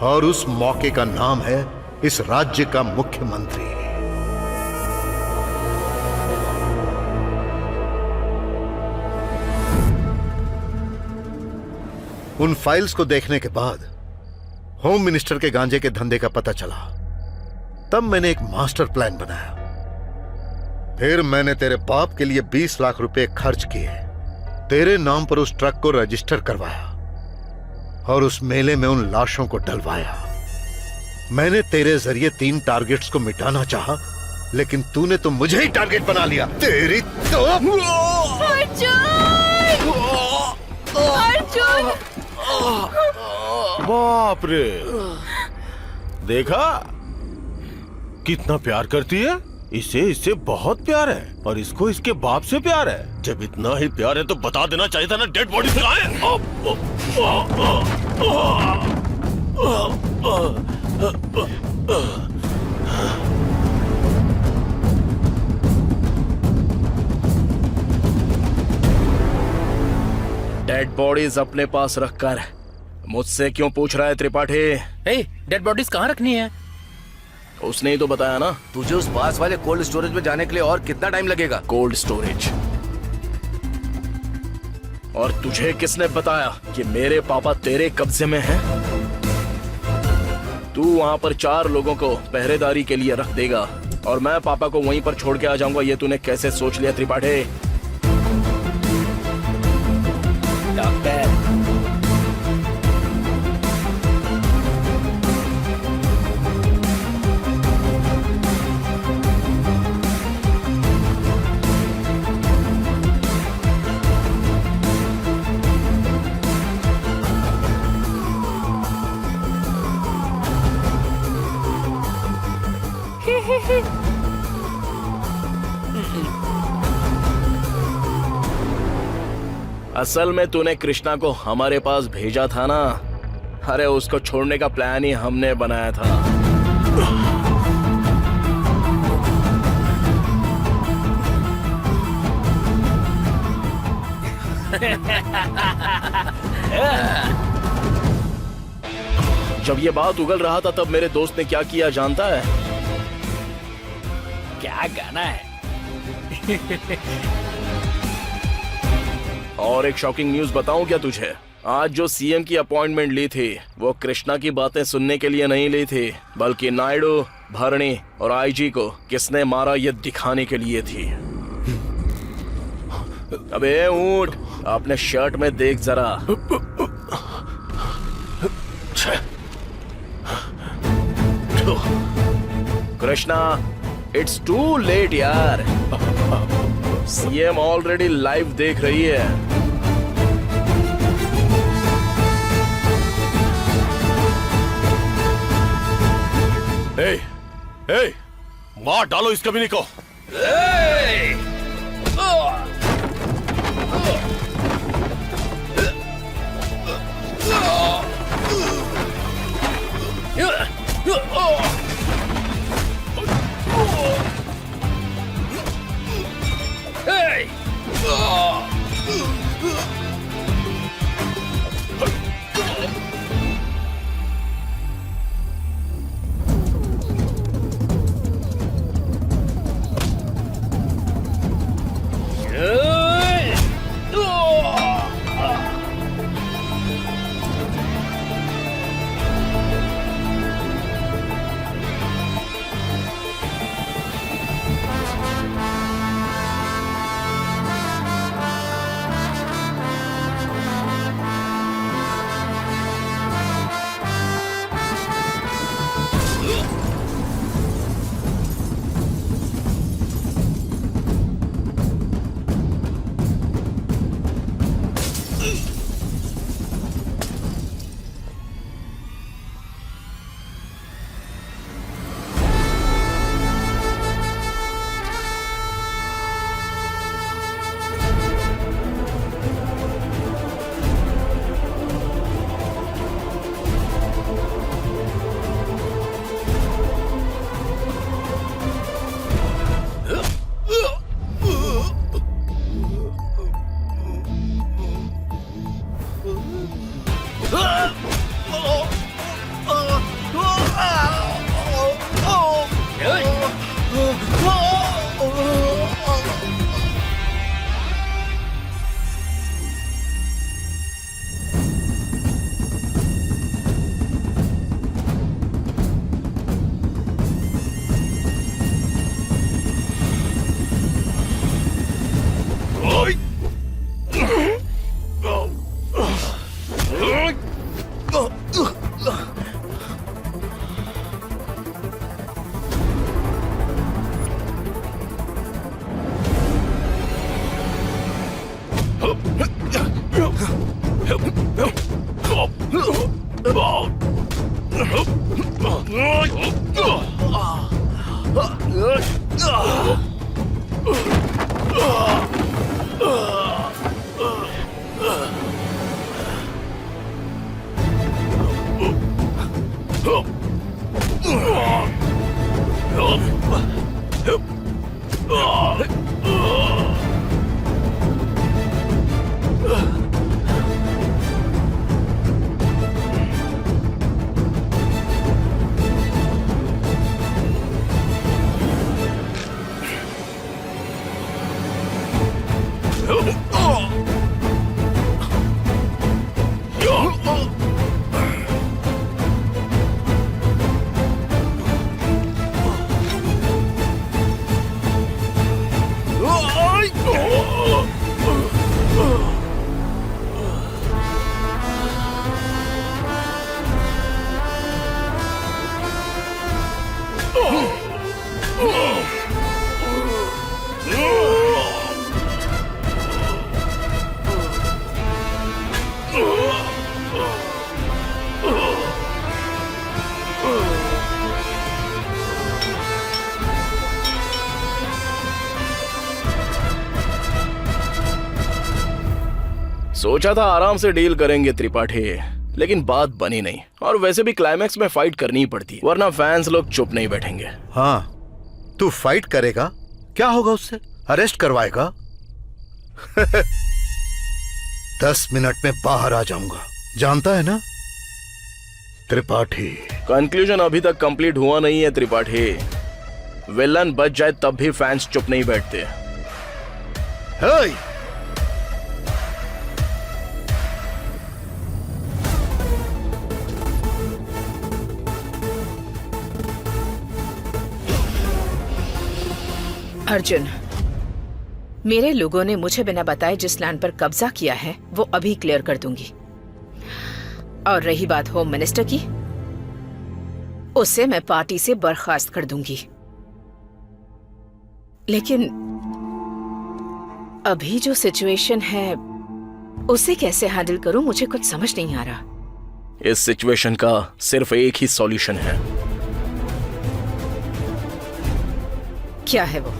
Speaker 6: और उस मौके का नाम है इस राज्य का मुख्यमंत्री। उन फाइल्स को देखने के बाद होम मिनिस्टर के गांजे के धंधे का पता चला। तब मैंने एक मास्टर प्लान बनाया। फिर मैंने तेरे बाप के लिए 20 लाख रुपए खर्च किए, तेरे नाम पर उस ट्रक को रजिस्टर करवाया और उस मेले में उन लाशों को डलवाया। मैंने तेरे जरिए 3 टारगेट्स को मिटाना चाहा, लेकिन तूने तो मुझे ही टारगेट बना लिया। तेरी तो
Speaker 5: बाप रे, देखा कितना प्यार करती है। इससे बहुत प्यार है, और इसको इसके बाप से प्यार है। जब इतना ही प्यार है तो बता देना चाहिए था ना, डेड बॉडी से आए।
Speaker 1: डेड बॉडीज अपने पास रखकर मुझसे क्यों पूछ रहा है त्रिपाठी?
Speaker 7: डेड बॉडीज कहाँ रखनी है?
Speaker 1: उसने ही तो बताया ना।
Speaker 9: तुझे उस पास वाले कोल्ड स्टोरेज में जाने के लिए और कितना टाइम लगेगा?
Speaker 1: Cold storage? और तुझे किसने बताया कि मेरे पापा तेरे कब्जे में हैं? तू वहां पर 4 लोगों को पहरेदारी के लिए रख देगा और मैं पापा को वहीं पर छोड़ के आ जाऊंगा। ये तूने कैसे सोच लिया त्रिपाठी? डॉक्टर, असल में तूने कृष्णा को हमारे पास भेजा था ना। अरे उसको छोड़ने का प्लान ही हमने बनाया था। जब ये बात उगल रहा था तब मेरे दोस्त ने क्या किया जानता है? क्या गाना है? और एक शॉकिंग न्यूज बताऊं क्या तुझे? आज जो सीएम की अपॉइंटमेंट ली थी वो कृष्णा की बातें सुनने के लिए नहीं ली थी, बल्कि नायडू, भरणी और आईजी को किसने मारा ये दिखाने के लिए थी। अबे ऊंट, अपने शर्ट में देख जरा। कृष्णा, इट्स टू लेट यार। सीएम ऑलरेडी लाइव देख रही है।
Speaker 5: मार डालो इस कमीने को।
Speaker 1: सोचा था आराम से डील करेंगे त्रिपाठी, लेकिन बात बनी नहीं। और वैसे भी क्लाइमैक्स में फाइट करनी ही पड़ती, वरना फैंस लोग चुप नहीं बैठेंगे।
Speaker 6: हाँ, तू फाइट करेगा, क्या होगा उससे? अरेस्ट करवाएगा? 10 मिनट में बाहर आ जाऊंगा, जानता है ना त्रिपाठी।
Speaker 1: कंक्लूजन अभी तक कंप्लीट हुआ नहीं है त्रिपाठी। विलन बच जाए तब भी फैंस चुप नहीं बैठते।
Speaker 6: हे!
Speaker 3: अर्जुन, मेरे लोगों ने मुझे बिना बताए जिस लैंड पर कब्जा किया है वो अभी क्लियर कर दूंगी। और रही बात होम मिनिस्टर की, उसे मैं पार्टी से बर्खास्त कर दूंगी। लेकिन अभी जो सिचुएशन है उसे कैसे हैंडल करूं, मुझे कुछ समझ नहीं आ रहा।
Speaker 1: इस सिचुएशन का सिर्फ एक ही सॉल्यूशन है।
Speaker 3: क्या है वो?